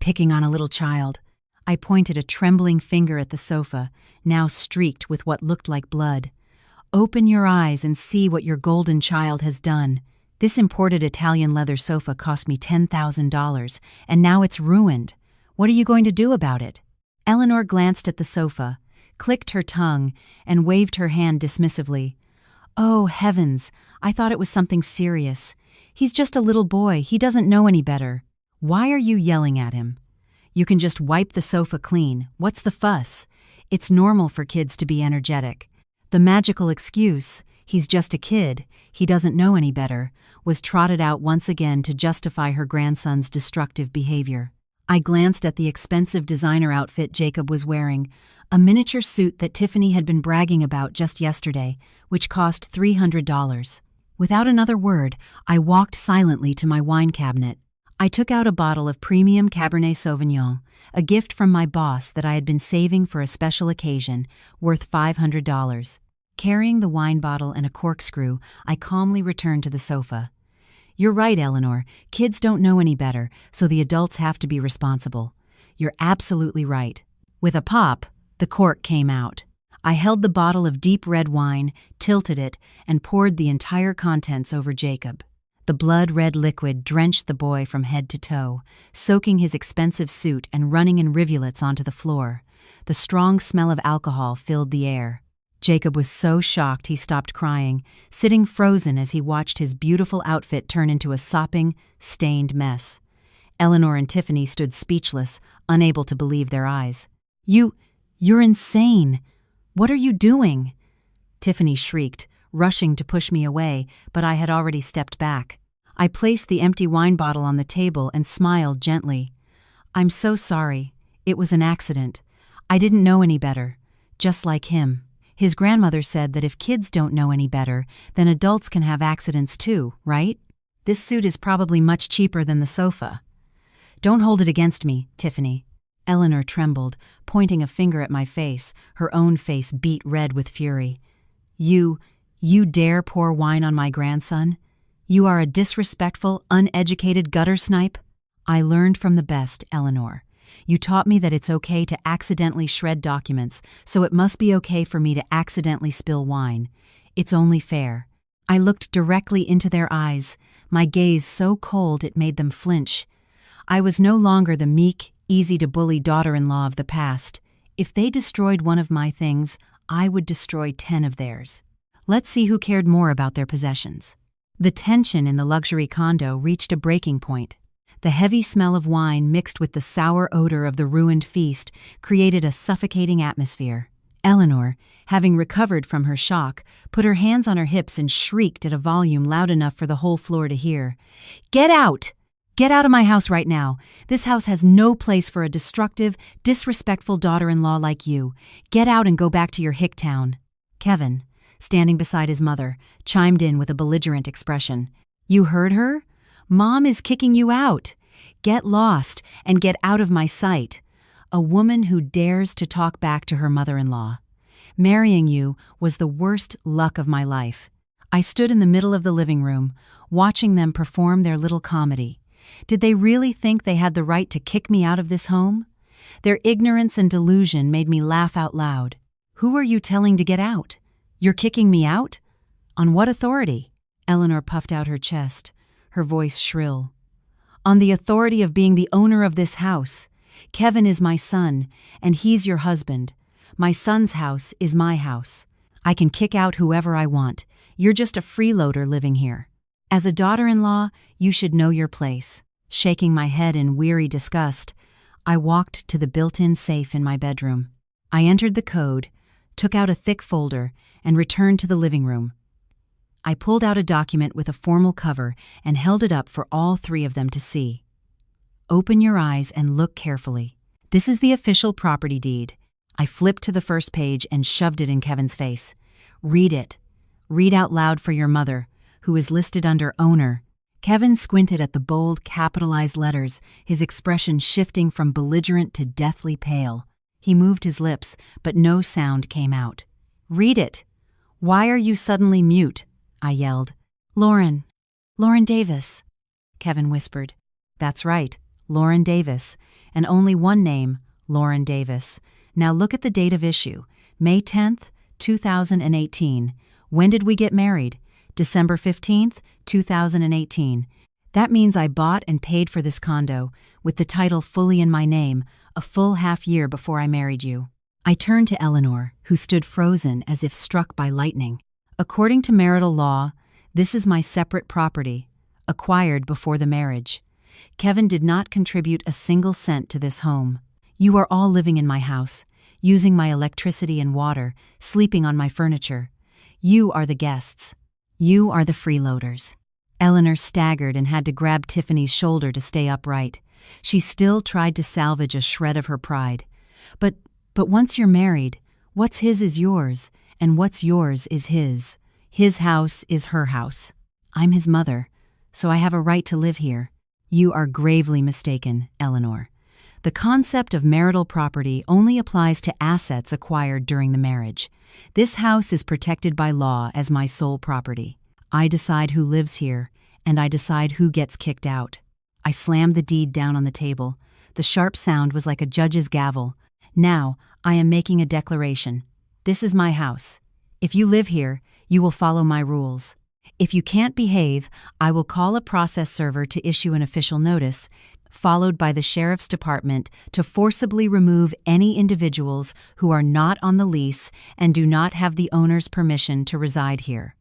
picking on a little child." I pointed a trembling finger at the sofa, now streaked with what looked like blood. "Open your eyes and see what your golden child has done. This imported Italian leather sofa cost me $10,000, and now it's ruined. What are you going to do about it?" Eleanor glanced at the sofa, clicked her tongue, and waved her hand dismissively. "Oh, heavens, I thought it was something serious. He's just a little boy, he doesn't know any better. Why are you yelling at him? You can just wipe the sofa clean. What's the fuss? It's normal for kids to be energetic." The magical excuse, "he's just a kid, he doesn't know any better," was trotted out once again to justify her grandson's destructive behavior. I glanced at the expensive designer outfit Jacob was wearing, a miniature suit that Tiffany had been bragging about just yesterday, which cost $300. Without another word, I walked silently to my wine cabinet. I took out a bottle of premium Cabernet Sauvignon, a gift from my boss that I had been saving for a special occasion, worth $500. Carrying the wine bottle and a corkscrew, I calmly returned to the sofa. "You're right, Eleanor. Kids don't know any better, so the adults have to be responsible. You're absolutely right." With a pop, the cork came out. I held the bottle of deep red wine, tilted it, and poured the entire contents over Jacob. The blood-red liquid drenched the boy from head to toe, soaking his expensive suit and running in rivulets onto the floor. The strong smell of alcohol filled the air. Jacob was so shocked he stopped crying, sitting frozen as he watched his beautiful outfit turn into a sopping, stained mess. Eleanor and Tiffany stood speechless, unable to believe their eyes. You're insane! What are you doing?" Tiffany shrieked, rushing to push me away, but I had already stepped back. I placed the empty wine bottle on the table and smiled gently. "I'm so sorry. It was an accident. I didn't know any better. Just like him. His grandmother said that if kids don't know any better, then adults can have accidents too, right? This suit is probably much cheaper than the sofa." "Don't hold it against me, Tiffany." Eleanor trembled, pointing a finger at my face, her own face beet red with fury. You dare pour wine on my grandson? You are a disrespectful, uneducated gutter snipe?" "I learned from the best, Eleanor. You taught me that it's okay to accidentally shred documents, so it must be okay for me to accidentally spill wine. It's only fair." I looked directly into their eyes, my gaze so cold it made them flinch. I was no longer the meek, easy-to-bully daughter-in-law of the past. If they destroyed one of my things, I would destroy 10 of theirs. Let's see who cared more about their possessions. The tension in the luxury condo reached a breaking point. The heavy smell of wine mixed with the sour odor of the ruined feast created a suffocating atmosphere. Eleanor, having recovered from her shock, put her hands on her hips and shrieked at a volume loud enough for the whole floor to hear. "Get out! Get out of my house right now. This house has no place for a destructive, disrespectful daughter-in-law like you. Get out and go back to your hick town." Kevin, standing beside his mother, chimed in with a belligerent expression. "You heard her? Mom is kicking you out. Get lost and get out of my sight. A woman who dares to talk back to her mother-in-law." Marrying you was the worst luck of my life. I stood in the middle of the living room, watching them perform their little comedy. Did they really think they had the right to kick me out of this home? Their ignorance and delusion made me laugh out loud. Who are you telling to get out? You're kicking me out? On what authority? Eleanor puffed out her chest, her voice shrill. On the authority of being the owner of this house. Kevin is my son, and he's your husband. My son's house is my house. I can kick out whoever I want. You're just a freeloader living here. As a daughter-in-law, you should know your place. Shaking my head in weary disgust, I walked to the built-in safe in my bedroom. I entered the code, took out a thick folder, and returned to the living room. I pulled out a document with a formal cover and held it up for all three of them to see. Open your eyes and look carefully. This is the official property deed. I flipped to the first page and shoved it in Kevin's face. Read it. Read out loud for your mother, who is listed under owner. Kevin squinted at the bold, capitalized letters, his expression shifting from belligerent to deathly pale. He moved his lips, but no sound came out. Read it. Why are you suddenly mute? I yelled. Lauren Davis, Kevin whispered. That's right, Lauren Davis, and only one name, Lauren Davis. Now look at the date of issue, May 10th, 2018. When did we get married? December 15th, 2018. That means I bought and paid for this condo, with the title fully in my name, a full half year before I married you. I turned to Eleanor, who stood frozen as if struck by lightning. According to marital law, this is my separate property, acquired before the marriage. Kevin did not contribute a single cent to this home. You are all living in my house, using my electricity and water, sleeping on my furniture. You are the guests. You are the freeloaders. Eleanor staggered and had to grab Tiffany's shoulder to stay upright. She still tried to salvage a shred of her pride. But once you're married, what's his is yours, and what's yours is his. His house is her house. I'm his mother, so I have a right to live here. You are gravely mistaken, Eleanor. The concept of marital property only applies to assets acquired during the marriage. This house is protected by law as my sole property. I decide who lives here, and I decide who gets kicked out. I slammed the deed down on the table. The sharp sound was like a judge's gavel. Now, I am making a declaration. This is my house. If you live here, you will follow my rules. If you can't behave, I will call a process server to issue an official notice, followed by the sheriff's department to forcibly remove any individuals who are not on the lease and do not have the owner's permission to reside here.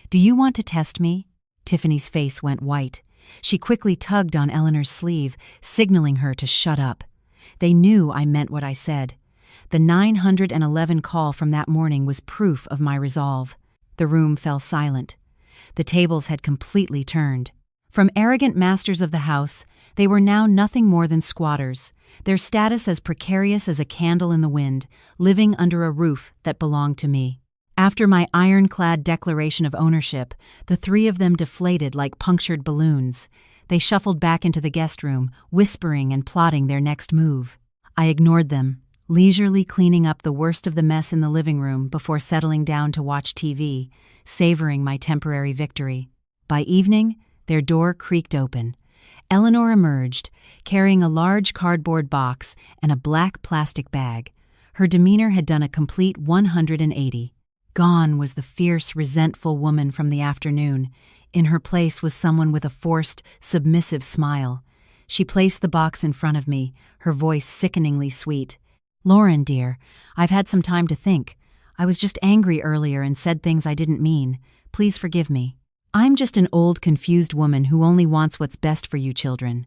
Do you want to test me? Tiffany's face went white. She quickly tugged on Eleanor's sleeve, signaling her to shut up. They knew I meant what I said. The 911 call from that morning was proof of my resolve. The room fell silent. The tables had completely turned. From arrogant masters of the house, they were now nothing more than squatters, their status as precarious as a candle in the wind, living under a roof that belonged to me. After my ironclad declaration of ownership, the three of them deflated like punctured balloons. They shuffled back into the guest room, whispering and plotting their next move. I ignored them, leisurely cleaning up the worst of the mess in the living room before settling down to watch TV, savoring my temporary victory. By evening, their door creaked open. Eleanor emerged, carrying a large cardboard box and a black plastic bag. Her demeanor had done a complete 180. Gone was the fierce, resentful woman from the afternoon. In her place was someone with a forced, submissive smile. She placed the box in front of me, her voice sickeningly sweet. Lauren, dear, I've had some time to think. I was just angry earlier and said things I didn't mean. Please forgive me. I'm just an old, confused woman who only wants what's best for you children.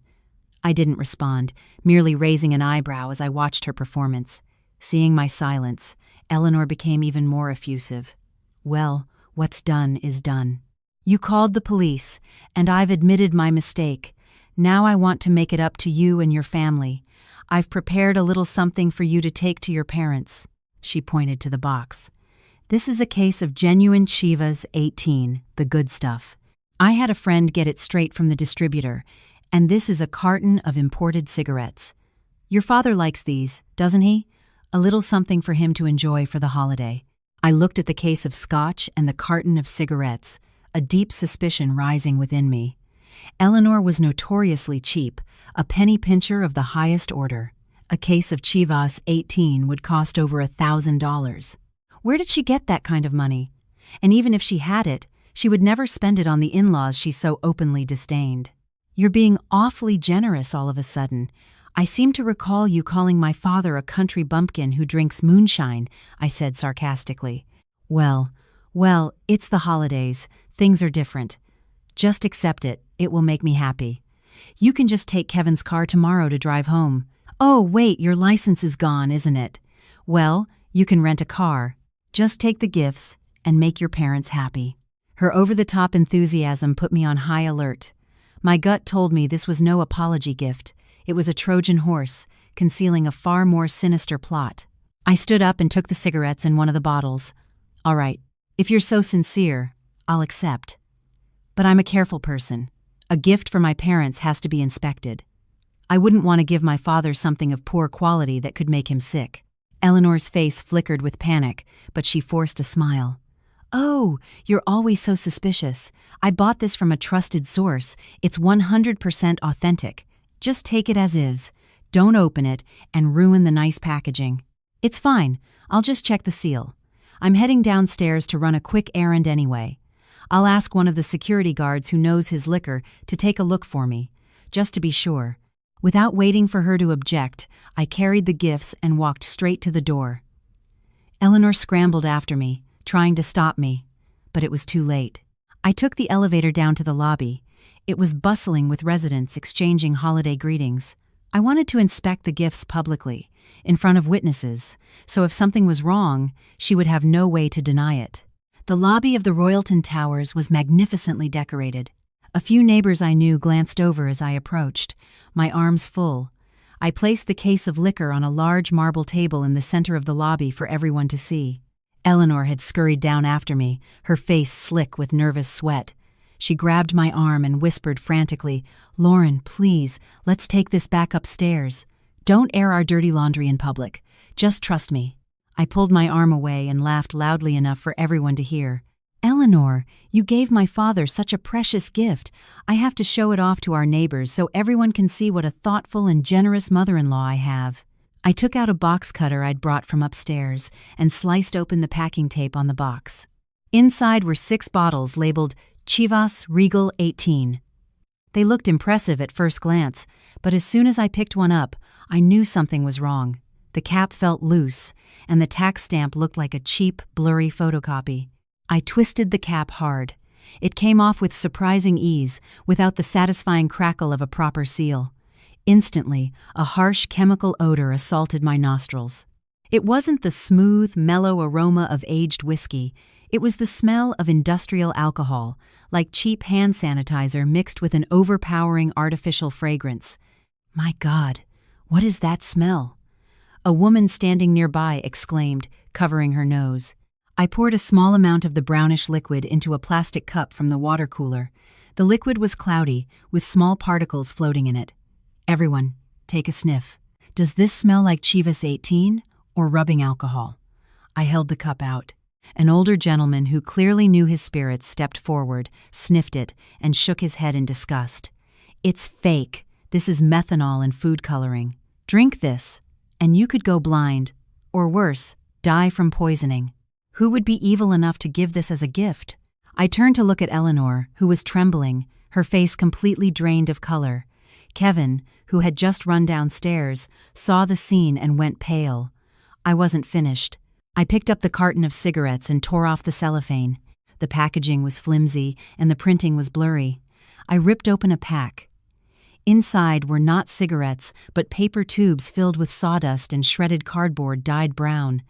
I didn't respond, merely raising an eyebrow as I watched her performance. Seeing my silence, Eleanor became even more effusive. Well, what's done is done. You called the police, and I've admitted my mistake. Now I want to make it up to you and your family. I've prepared a little something for you to take to your parents. She pointed to the box. This is a case of genuine Chivas 18, the good stuff. I had a friend get it straight from the distributor, and this is a carton of imported cigarettes. Your father likes these, doesn't he? A little something for him to enjoy for the holiday. I looked at the case of scotch and the carton of cigarettes, a deep suspicion rising within me. Eleanor was notoriously cheap, a penny pincher of the highest order. A case of Chivas 18 would cost over $1,000. Where did she get that kind of money? And even if she had it, she would never spend it on the in-laws she so openly disdained. You're being awfully generous all of a sudden. I seem to recall you calling my father a country bumpkin who drinks moonshine, I said sarcastically. Well, it's the holidays. Things are different. Just accept it. It will make me happy. You can just take Kevin's car tomorrow to drive home. Oh, wait, your license is gone, isn't it? Well, you can rent a car. Just take the gifts and make your parents happy. Her over-the-top enthusiasm put me on high alert. My gut told me this was no apology gift. It was a Trojan horse, concealing a far more sinister plot. I stood up and took the cigarettes in one of the bottles. All right, if you're so sincere, I'll accept. But I'm a careful person. A gift for my parents has to be inspected. I wouldn't want to give my father something of poor quality that could make him sick. Eleanor's face flickered with panic, but she forced a smile. Oh, you're always so suspicious. I bought this from a trusted source. It's 100% authentic. Just take it as is. Don't open it and ruin the nice packaging. It's fine. I'll just check the seal. I'm heading downstairs to run a quick errand anyway. I'll ask one of the security guards who knows his liquor to take a look for me, just to be sure. Without waiting for her to object, I carried the gifts and walked straight to the door. Eleanor scrambled after me, trying to stop me, but it was too late. I took the elevator down to the lobby. It was bustling with residents exchanging holiday greetings. I wanted to inspect the gifts publicly, in front of witnesses, so if something was wrong, she would have no way to deny it. The lobby of the Royalton Towers was magnificently decorated. A few neighbors I knew glanced over as I approached, my arms full. I placed the case of liquor on a large marble table in the center of the lobby for everyone to see. Eleanor had scurried down after me, her face slick with nervous sweat. She grabbed my arm and whispered frantically, "Lauren, please, let's take this back upstairs. Don't air our dirty laundry in public. Just trust me." I pulled my arm away and laughed loudly enough for everyone to hear. "Eleanor, you gave my father such a precious gift. I have to show it off to our neighbors so everyone can see what a thoughtful and generous mother-in-law I have." I took out a box cutter I'd brought from upstairs and sliced open the packing tape on the box. Inside were 6 bottles labeled Chivas Regal 18. They looked impressive at first glance, but as soon as I picked one up, I knew something was wrong. The cap felt loose, and the tax stamp looked like a cheap, blurry photocopy. I twisted the cap hard. It came off with surprising ease, without the satisfying crackle of a proper seal. Instantly, a harsh chemical odor assaulted my nostrils. It wasn't the smooth, mellow aroma of aged whiskey. It was the smell of industrial alcohol, like cheap hand sanitizer mixed with an overpowering artificial fragrance. My God, what is that smell? A woman standing nearby exclaimed, covering her nose. I poured a small amount of the brownish liquid into a plastic cup from the water cooler. The liquid was cloudy, with small particles floating in it. Everyone, take a sniff. Does this smell like Chivas 18 or rubbing alcohol? I held the cup out. An older gentleman who clearly knew his spirits stepped forward, sniffed it, and shook his head in disgust. "It's fake. This is methanol and food coloring. Drink this, and you could go blind, or worse, die from poisoning. Who would be evil enough to give this as a gift?" I turned to look at Eleanor, who was trembling, her face completely drained of color. Kevin, who had just run downstairs, saw the scene and went pale. I wasn't finished. I picked up the carton of cigarettes and tore off the cellophane. The packaging was flimsy and the printing was blurry. I ripped open a pack. Inside were not cigarettes, but paper tubes filled with sawdust and shredded cardboard dyed brown.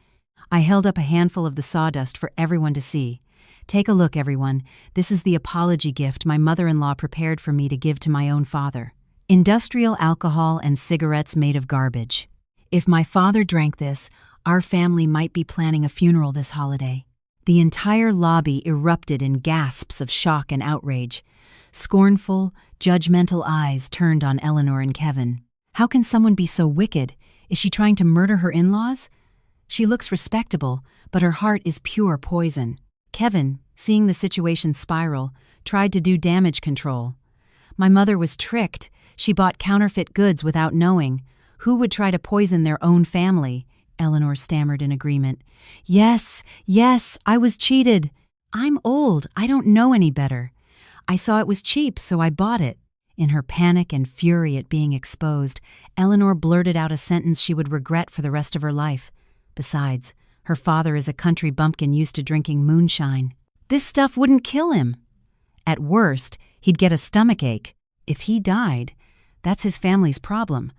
I held up a handful of the sawdust for everyone to see. "Take a look, everyone. This is the apology gift my mother-in-law prepared for me to give to my own father. Industrial alcohol and cigarettes made of garbage. If my father drank this, our family might be planning a funeral this holiday." The entire lobby erupted in gasps of shock and outrage. Scornful, judgmental eyes turned on Eleanor and Kevin. How can someone be so wicked? Is she trying to murder her in-laws? She looks respectable, but her heart is pure poison. Kevin, seeing the situation spiral, tried to do damage control. My mother was tricked. She bought counterfeit goods without knowing. Who would try to poison their own family? Eleanor stammered in agreement. Yes, I was cheated. I'm old. I don't know any better. I saw it was cheap, so I bought it. In her panic and fury at being exposed, Eleanor blurted out a sentence she would regret for the rest of her life. Besides, her father is a country bumpkin used to drinking moonshine. This stuff wouldn't kill him. At worst, he'd get a stomachache. If he died, that's his family's problem.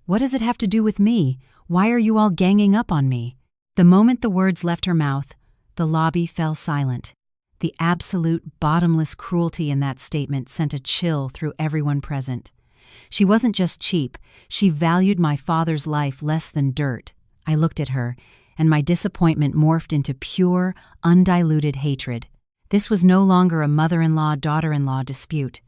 What does it have to do with me? Why are you all ganging up on me? The moment the words left her mouth, the lobby fell silent. The absolute, bottomless cruelty in that statement sent a chill through everyone present. She wasn't just cheap, she valued my father's life less than dirt. I looked at her, and my disappointment morphed into pure, undiluted hatred. This was no longer a mother-in-law-daughter-in-law dispute.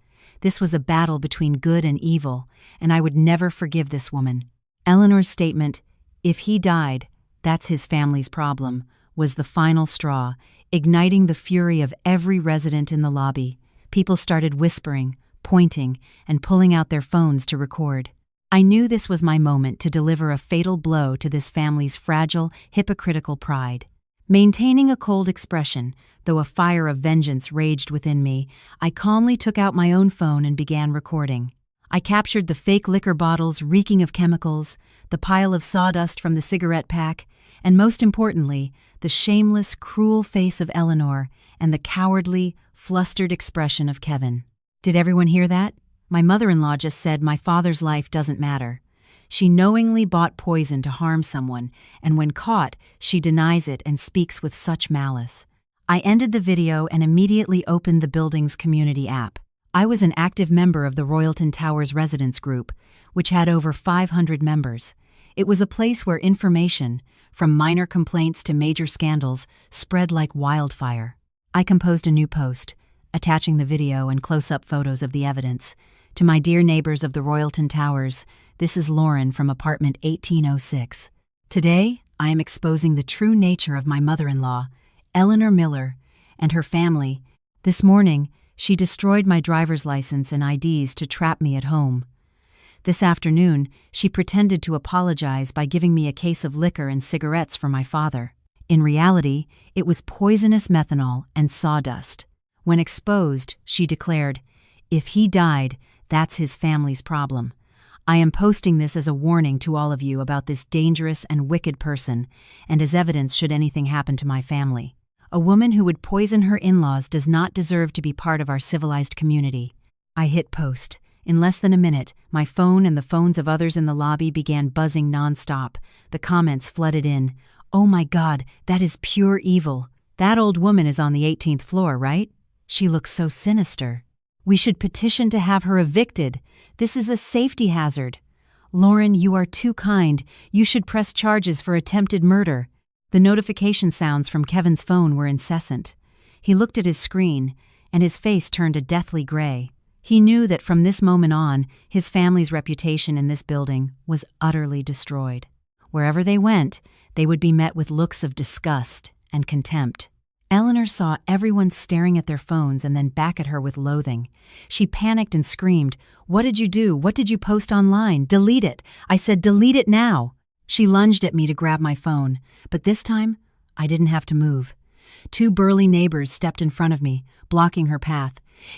This was a battle between good and evil, and I would never forgive this woman. Eleanor's statement, "If he died, that's his family's problem," was the final straw, igniting the fury of every resident in the lobby. People started whispering, pointing, and pulling out their phones to record. I knew this was my moment to deliver a fatal blow to this family's fragile, hypocritical pride. Maintaining a cold expression, though a fire of vengeance raged within me, I calmly took out my own phone and began recording. I captured the fake liquor bottles reeking of chemicals, the pile of sawdust from the cigarette pack, and most importantly, the shameless, cruel face of Eleanor and the cowardly, flustered expression of Kevin. Did everyone hear that? My mother-in-law just said my father's life doesn't matter. She knowingly bought poison to harm someone, and when caught, she denies it and speaks with such malice. I ended the video and immediately opened the building's community app. I was an active member of the Royalton Towers Residents Group, which had over 500 members. It was a place where information, from minor complaints to major scandals, spread like wildfire. I composed a new post, attaching the video and close-up photos of the evidence. To my dear neighbors of the Royalton Towers, this is Lauren from apartment 1806. Today, I am exposing the true nature of my mother-in-law, Eleanor Miller, and her family. This morning, she destroyed my driver's license and IDs to trap me at home. This afternoon, she pretended to apologize by giving me a case of liquor and cigarettes for my father. In reality, it was poisonous methanol and sawdust. When exposed, she declared, "If he died, that's his family's problem." I am posting this as a warning to all of you about this dangerous and wicked person, and as evidence should anything happen to my family. A woman who would poison her in-laws does not deserve to be part of our civilized community. I hit post. In less than a minute, my phone and the phones of others in the lobby began buzzing nonstop. The comments flooded in. "Oh my God, that is pure evil. That old woman is on the 18th floor, right? She looks so sinister. We should petition to have her evicted. This is a safety hazard. Lauren, you are too kind. You should press charges for attempted murder." The notification sounds from Kevin's phone were incessant. He looked at his screen, and his face turned a deathly gray. He knew that from this moment on, his family's reputation in this building was utterly destroyed. Wherever they went, they would be met with looks of disgust and contempt. Eleanor saw everyone staring at their phones and then back at her with loathing. She panicked and screamed, "What did you do? What did you post online? Delete it! I said delete it now!" She lunged at me to grab my phone, but this time, I didn't have to move. Two burly neighbors stepped in front of me, blocking her path.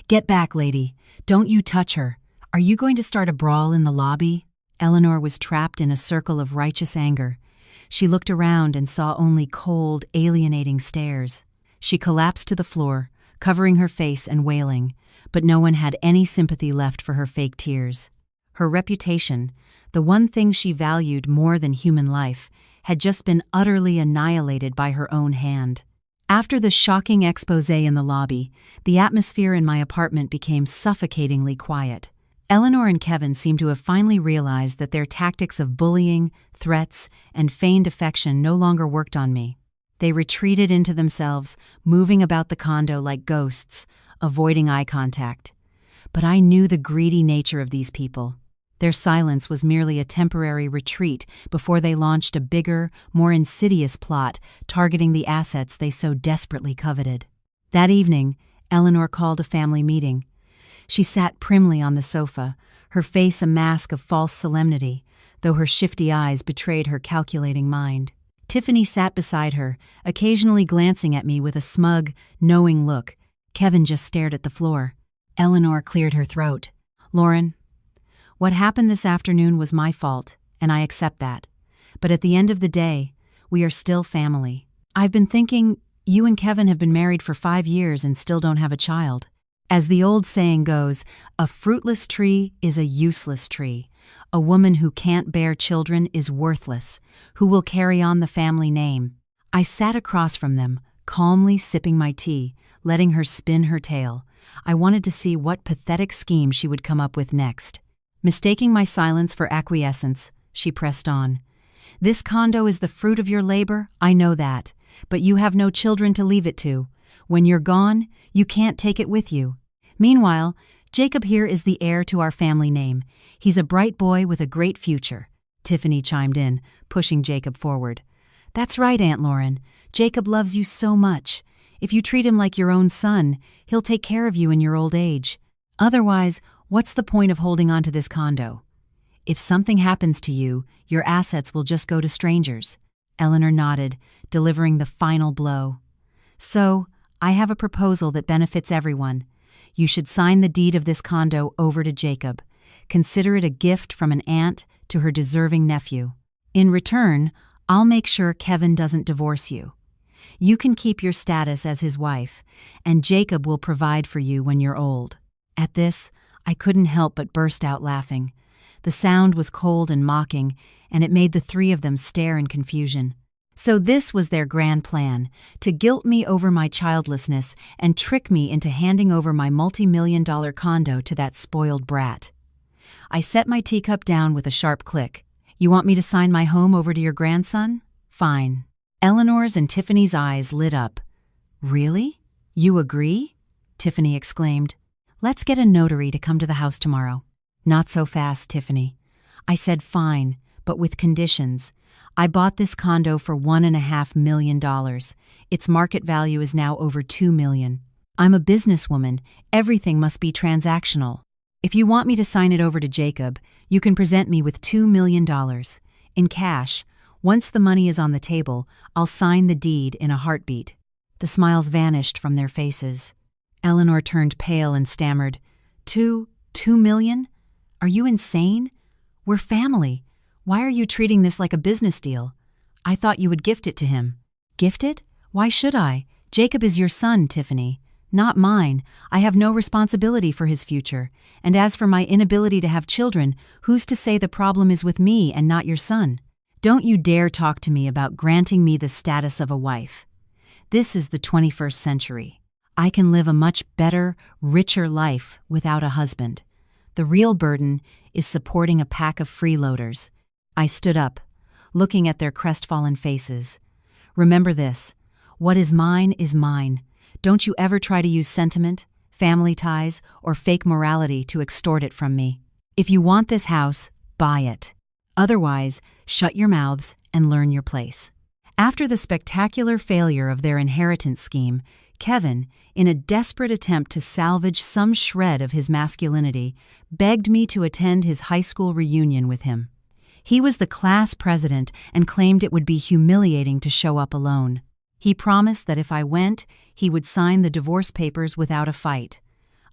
"Get back, lady. Don't you touch her. Are you going to start a brawl in the lobby?" Eleanor was trapped in a circle of righteous anger. She looked around and saw only cold, alienating stares. She collapsed to the floor, covering her face and wailing, but no one had any sympathy left for her fake tears. Her reputation, the one thing she valued more than human life, had just been utterly annihilated by her own hand. After the shocking exposé in the lobby, the atmosphere in my apartment became suffocatingly quiet. Eleanor and Kevin seemed to have finally realized that their tactics of bullying, threats, and feigned affection no longer worked on me. They retreated into themselves, moving about the condo like ghosts, avoiding eye contact. But I knew the greedy nature of these people. Their silence was merely a temporary retreat before they launched a bigger, more insidious plot targeting the assets they so desperately coveted. That evening, Eleanor called a family meeting. She sat primly on the sofa, her face a mask of false solemnity, though her shifty eyes betrayed her calculating mind. Tiffany sat beside her, occasionally glancing at me with a smug, knowing look. Kevin just stared at the floor. Eleanor cleared her throat. "Lauren, what happened this afternoon was my fault, and I accept that. But at the end of the day, we are still family. I've been thinking, you and Kevin have been married for 5 years and still don't have a child. As the old saying goes, a fruitless tree is a useless tree. A woman who can't bear children is worthless. Who will carry on the family name?" I sat across from them, calmly sipping my tea, letting her spin her tale. I wanted to see what pathetic scheme she would come up with next. Mistaking my silence for acquiescence, she pressed on. "This condo is the fruit of your labor, I know that, but you have no children to leave it to. When you're gone, you can't take it with you. Meanwhile, Jacob here is the heir to our family name. He's a bright boy with a great future," Tiffany chimed in, pushing Jacob forward. "That's right, Aunt Lauren. Jacob loves you so much. If you treat him like your own son, he'll take care of you in your old age. Otherwise, what's the point of holding on to this condo? If something happens to you, your assets will just go to strangers." Eleanor nodded, delivering the final blow. "So, I have a proposal that benefits everyone. You should sign the deed of this condo over to Jacob. Consider it a gift from an aunt to her deserving nephew. In return, I'll make sure Kevin doesn't divorce you. You can keep your status as his wife, and Jacob will provide for you when you're old." At this, I couldn't help but burst out laughing. The sound was cold and mocking, and it made the three of them stare in confusion. So this was their grand plan, to guilt me over my childlessness and trick me into handing over my multi-million-dollar condo to that spoiled brat. I set my teacup down with a sharp click. "You want me to sign my home over to your grandson? Fine." Eleanor's and Tiffany's eyes lit up. "Really? You agree?" Tiffany exclaimed. "Let's get a notary to come to the house tomorrow." "Not so fast, Tiffany. I said fine, but with conditions. I bought this condo for $1.5 million. Its market value is now over $2 million. I'm a businesswoman. Everything must be transactional. If you want me to sign it over to Jacob, you can present me with $2 million. In cash. Once the money is on the table, I'll sign the deed in a heartbeat." The smiles vanished from their faces. Eleanor turned pale and stammered, $2 million? Are you insane? We're family. Why are you treating this like a business deal? I thought you would gift it to him." "Gift it? Why should I? Jacob is your son, Tiffany. Not mine. I have no responsibility for his future. And as for my inability to have children, who's to say the problem is with me and not your son? Don't you dare talk to me about granting me the status of a wife. This is the 21st century. I can live a much better, richer life without a husband. The real burden is supporting a pack of freeloaders." I stood up, looking at their crestfallen faces. "Remember this. What is mine is mine. Don't you ever try to use sentiment, family ties, or fake morality to extort it from me. If you want this house, buy it. Otherwise, shut your mouths and learn your place." After the spectacular failure of their inheritance scheme, Kevin, in a desperate attempt to salvage some shred of his masculinity, begged me to attend his high school reunion with him. He was the class president and claimed it would be humiliating to show up alone. He promised that if I went, he would sign the divorce papers without a fight.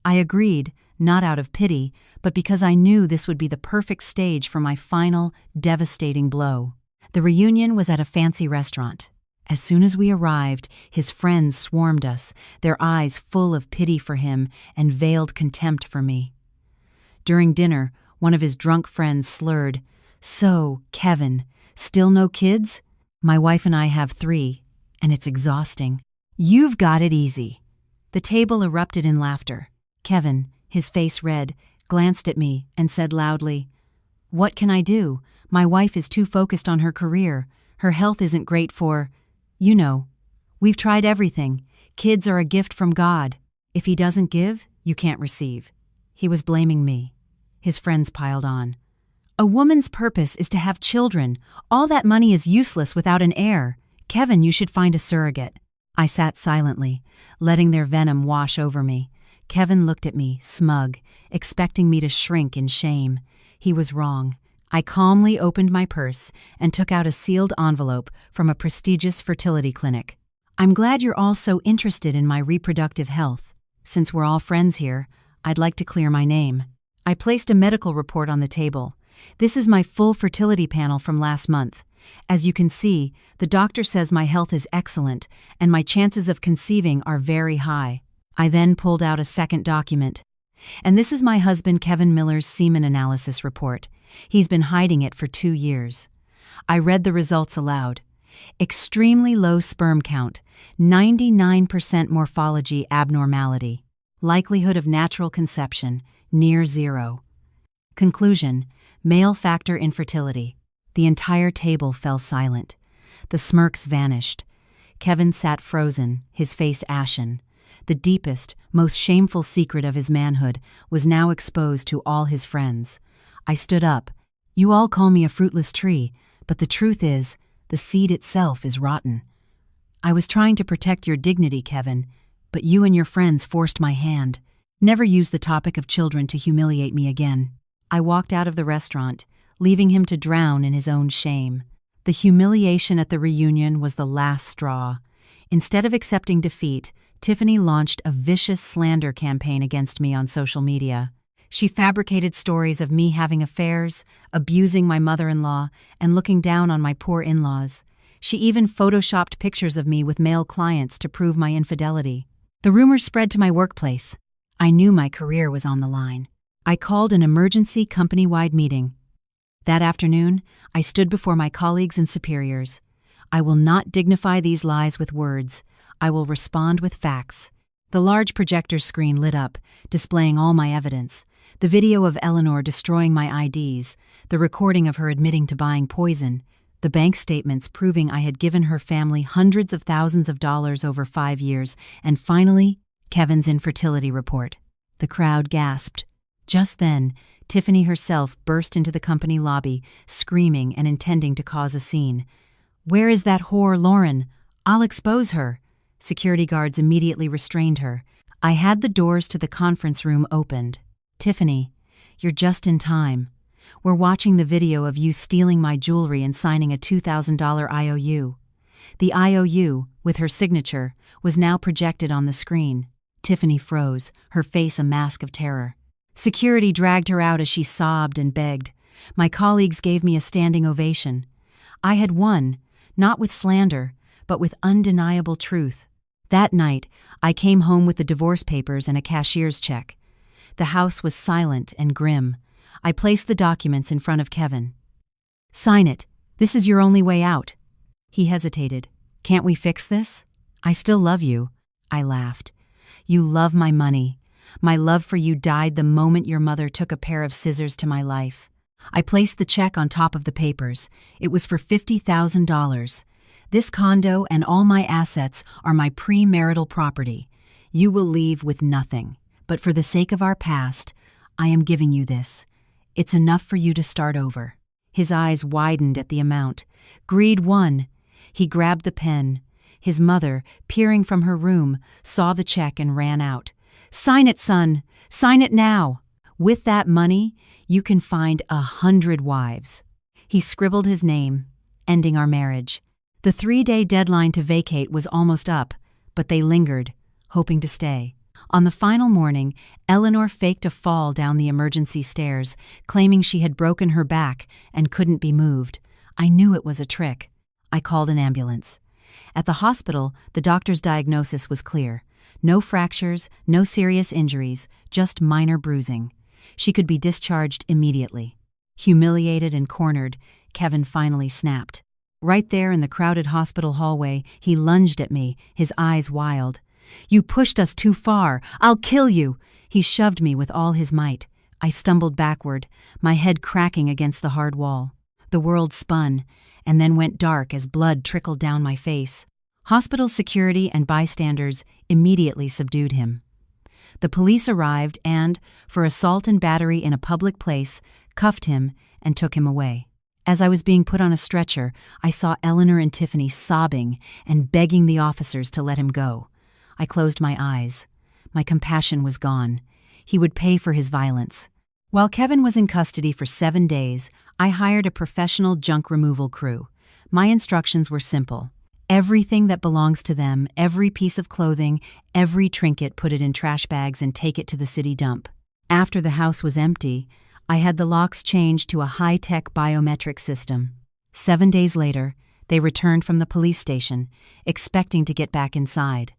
I agreed, not out of pity, but because I knew this would be the perfect stage for my final, devastating blow. The reunion was at a fancy restaurant. As soon as we arrived, his friends swarmed us, their eyes full of pity for him and veiled contempt for me. During dinner, one of his drunk friends slurred, "So, Kevin, still no kids? My wife and I have 3, and it's exhausting." "You've got it easy." The table erupted in laughter. Kevin, his face red, glanced at me and said loudly, "What can I do? My wife is too focused on her career. Her health isn't great for, you know. We've tried everything. Kids are a gift from God. If he doesn't give, you can't receive." He was blaming me. His friends piled on. A woman's purpose is to have children. All that money is useless without an heir. Kevin, you should find a surrogate. I sat silently, letting their venom wash over me. Kevin looked at me, smug, expecting me to shrink in shame. He was wrong. I calmly opened my purse and took out a sealed envelope from a prestigious fertility clinic. I'm glad you're all so interested in my reproductive health. Since we're all friends here, I'd like to clear my name. I placed a medical report on the table. This is my full fertility panel from last month. As you can see, the doctor says my health is excellent and my chances of conceiving are very high. I then pulled out a second document. And this is my husband Kevin Miller's semen analysis report. He's been hiding it for 2 years. I read the results aloud. Extremely low sperm count, 99% morphology abnormality. Likelihood of natural conception, near zero. Conclusion, male factor infertility. The entire table fell silent. The smirks vanished. Kevin sat frozen, his face ashen. The deepest, most shameful secret of his manhood was now exposed to all his friends. I stood up. You all call me a fruitless tree, but the truth is, the seed itself is rotten. I was trying to protect your dignity, Kevin, but you and your friends forced my hand. Never use the topic of children to humiliate me again. I walked out of the restaurant, leaving him to drown in his own shame. The humiliation at the reunion was the last straw. Instead of accepting defeat, Tiffany launched a vicious slander campaign against me on social media. She fabricated stories of me having affairs, abusing my mother-in-law, and looking down on my poor in-laws. She even photoshopped pictures of me with male clients to prove my infidelity. The rumors spread to my workplace. I knew my career was on the line. I called an emergency company-wide meeting. That afternoon, I stood before my colleagues and superiors. I will not dignify these lies with words. I will respond with facts. The large projector screen lit up, displaying all my evidence. The video of Eleanor destroying my IDs, the recording of her admitting to buying poison, the bank statements proving I had given her family hundreds of thousands of dollars over 5 years, and finally, Kevin's infertility report. The crowd gasped. Just then, Tiffany herself burst into the company lobby, screaming and intending to cause a scene. "Where is that whore, Lauren? I'll expose her." Security guards immediately restrained her. I had the doors to the conference room opened. "Tiffany, you're just in time. We're watching the video of you stealing my jewelry and signing a $2,000 IOU. The IOU, with her signature, was now projected on the screen. Tiffany froze, her face a mask of terror. Security dragged her out as she sobbed and begged. My colleagues gave me a standing ovation. I had won, not with slander, but with undeniable truth. That night, I came home with the divorce papers and a cashier's check. The house was silent and grim. I placed the documents in front of Kevin. "Sign it. This is your only way out." He hesitated. "Can't we fix this?" "I still love you." I laughed. "You love my money. My love for you died the moment your mother took a pair of scissors to my life." I placed the check on top of the papers. It was for $50,000. "This condo and all my assets are my premarital property. You will leave with nothing. But for the sake of our past, I am giving you this. It's enough for you to start over." His eyes widened at the amount. Greed won. He grabbed the pen. His mother, peering from her room, saw the check and ran out. "Sign it, son. Sign it now. With that money, you can find 100 wives." He scribbled his name, ending our marriage. The 3-day deadline to vacate was almost up, but they lingered, hoping to stay. On the final morning, Eleanor faked a fall down the emergency stairs, claiming she had broken her back and couldn't be moved. I knew it was a trick. I called an ambulance. At the hospital, the doctor's diagnosis was clear. No fractures, no serious injuries, just minor bruising. She could be discharged immediately. Humiliated and cornered, Kevin finally snapped. Right there in the crowded hospital hallway, he lunged at me, his eyes wild. "You pushed us too far. I'll kill you." He shoved me with all his might. I stumbled backward, my head cracking against the hard wall. The world spun, and then went dark as blood trickled down my face. Hospital security and bystanders immediately subdued him. The police arrived and, for assault and battery in a public place, cuffed him and took him away. As I was being put on a stretcher, I saw Eleanor and Tiffany sobbing and begging the officers to let him go. I closed my eyes. My compassion was gone. He would pay for his violence. While Kevin was in custody for 7 days, I hired a professional junk removal crew. My instructions were simple. Everything that belongs to them, every piece of clothing, every trinket, put it in trash bags and take it to the city dump. After the house was empty, I had the locks changed to a high-tech biometric system. 7 days later, they returned from the police station, expecting to get back inside.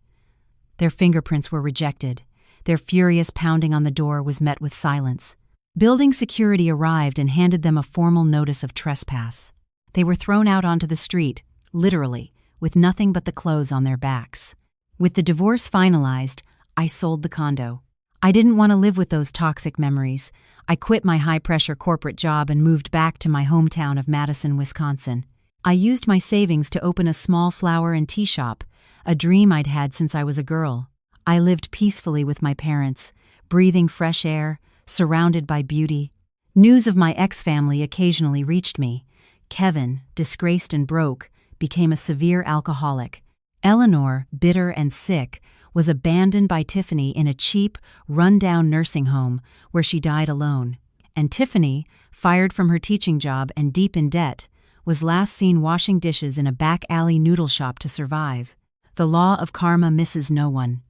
Their fingerprints were rejected. Their furious pounding on the door was met with silence. Building security arrived and handed them a formal notice of trespass. They were thrown out onto the street, literally, with nothing but the clothes on their backs. With the divorce finalized, I sold the condo. I didn't want to live with those toxic memories. I quit my high-pressure corporate job and moved back to my hometown of Madison, Wisconsin. I used my savings to open a small flower and tea shop, a dream I'd had since I was a girl. I lived peacefully with my parents, breathing fresh air, surrounded by beauty. News of my ex-family occasionally reached me. Kevin, disgraced and broke, became a severe alcoholic. Eleanor, bitter and sick, was abandoned by Tiffany in a cheap, run-down nursing home where she died alone. And Tiffany, fired from her teaching job and deep in debt, was last seen washing dishes in a back-alley noodle shop to survive. The law of karma misses no one.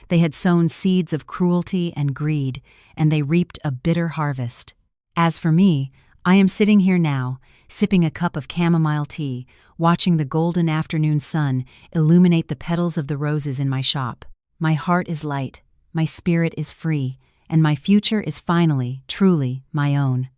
They had sown seeds of cruelty and greed, and they reaped a bitter harvest. As for me, I am sitting here now, sipping a cup of chamomile tea, watching the golden afternoon sun illuminate the petals of the roses in my shop. My heart is light, my spirit is free, and my future is finally, truly, my own.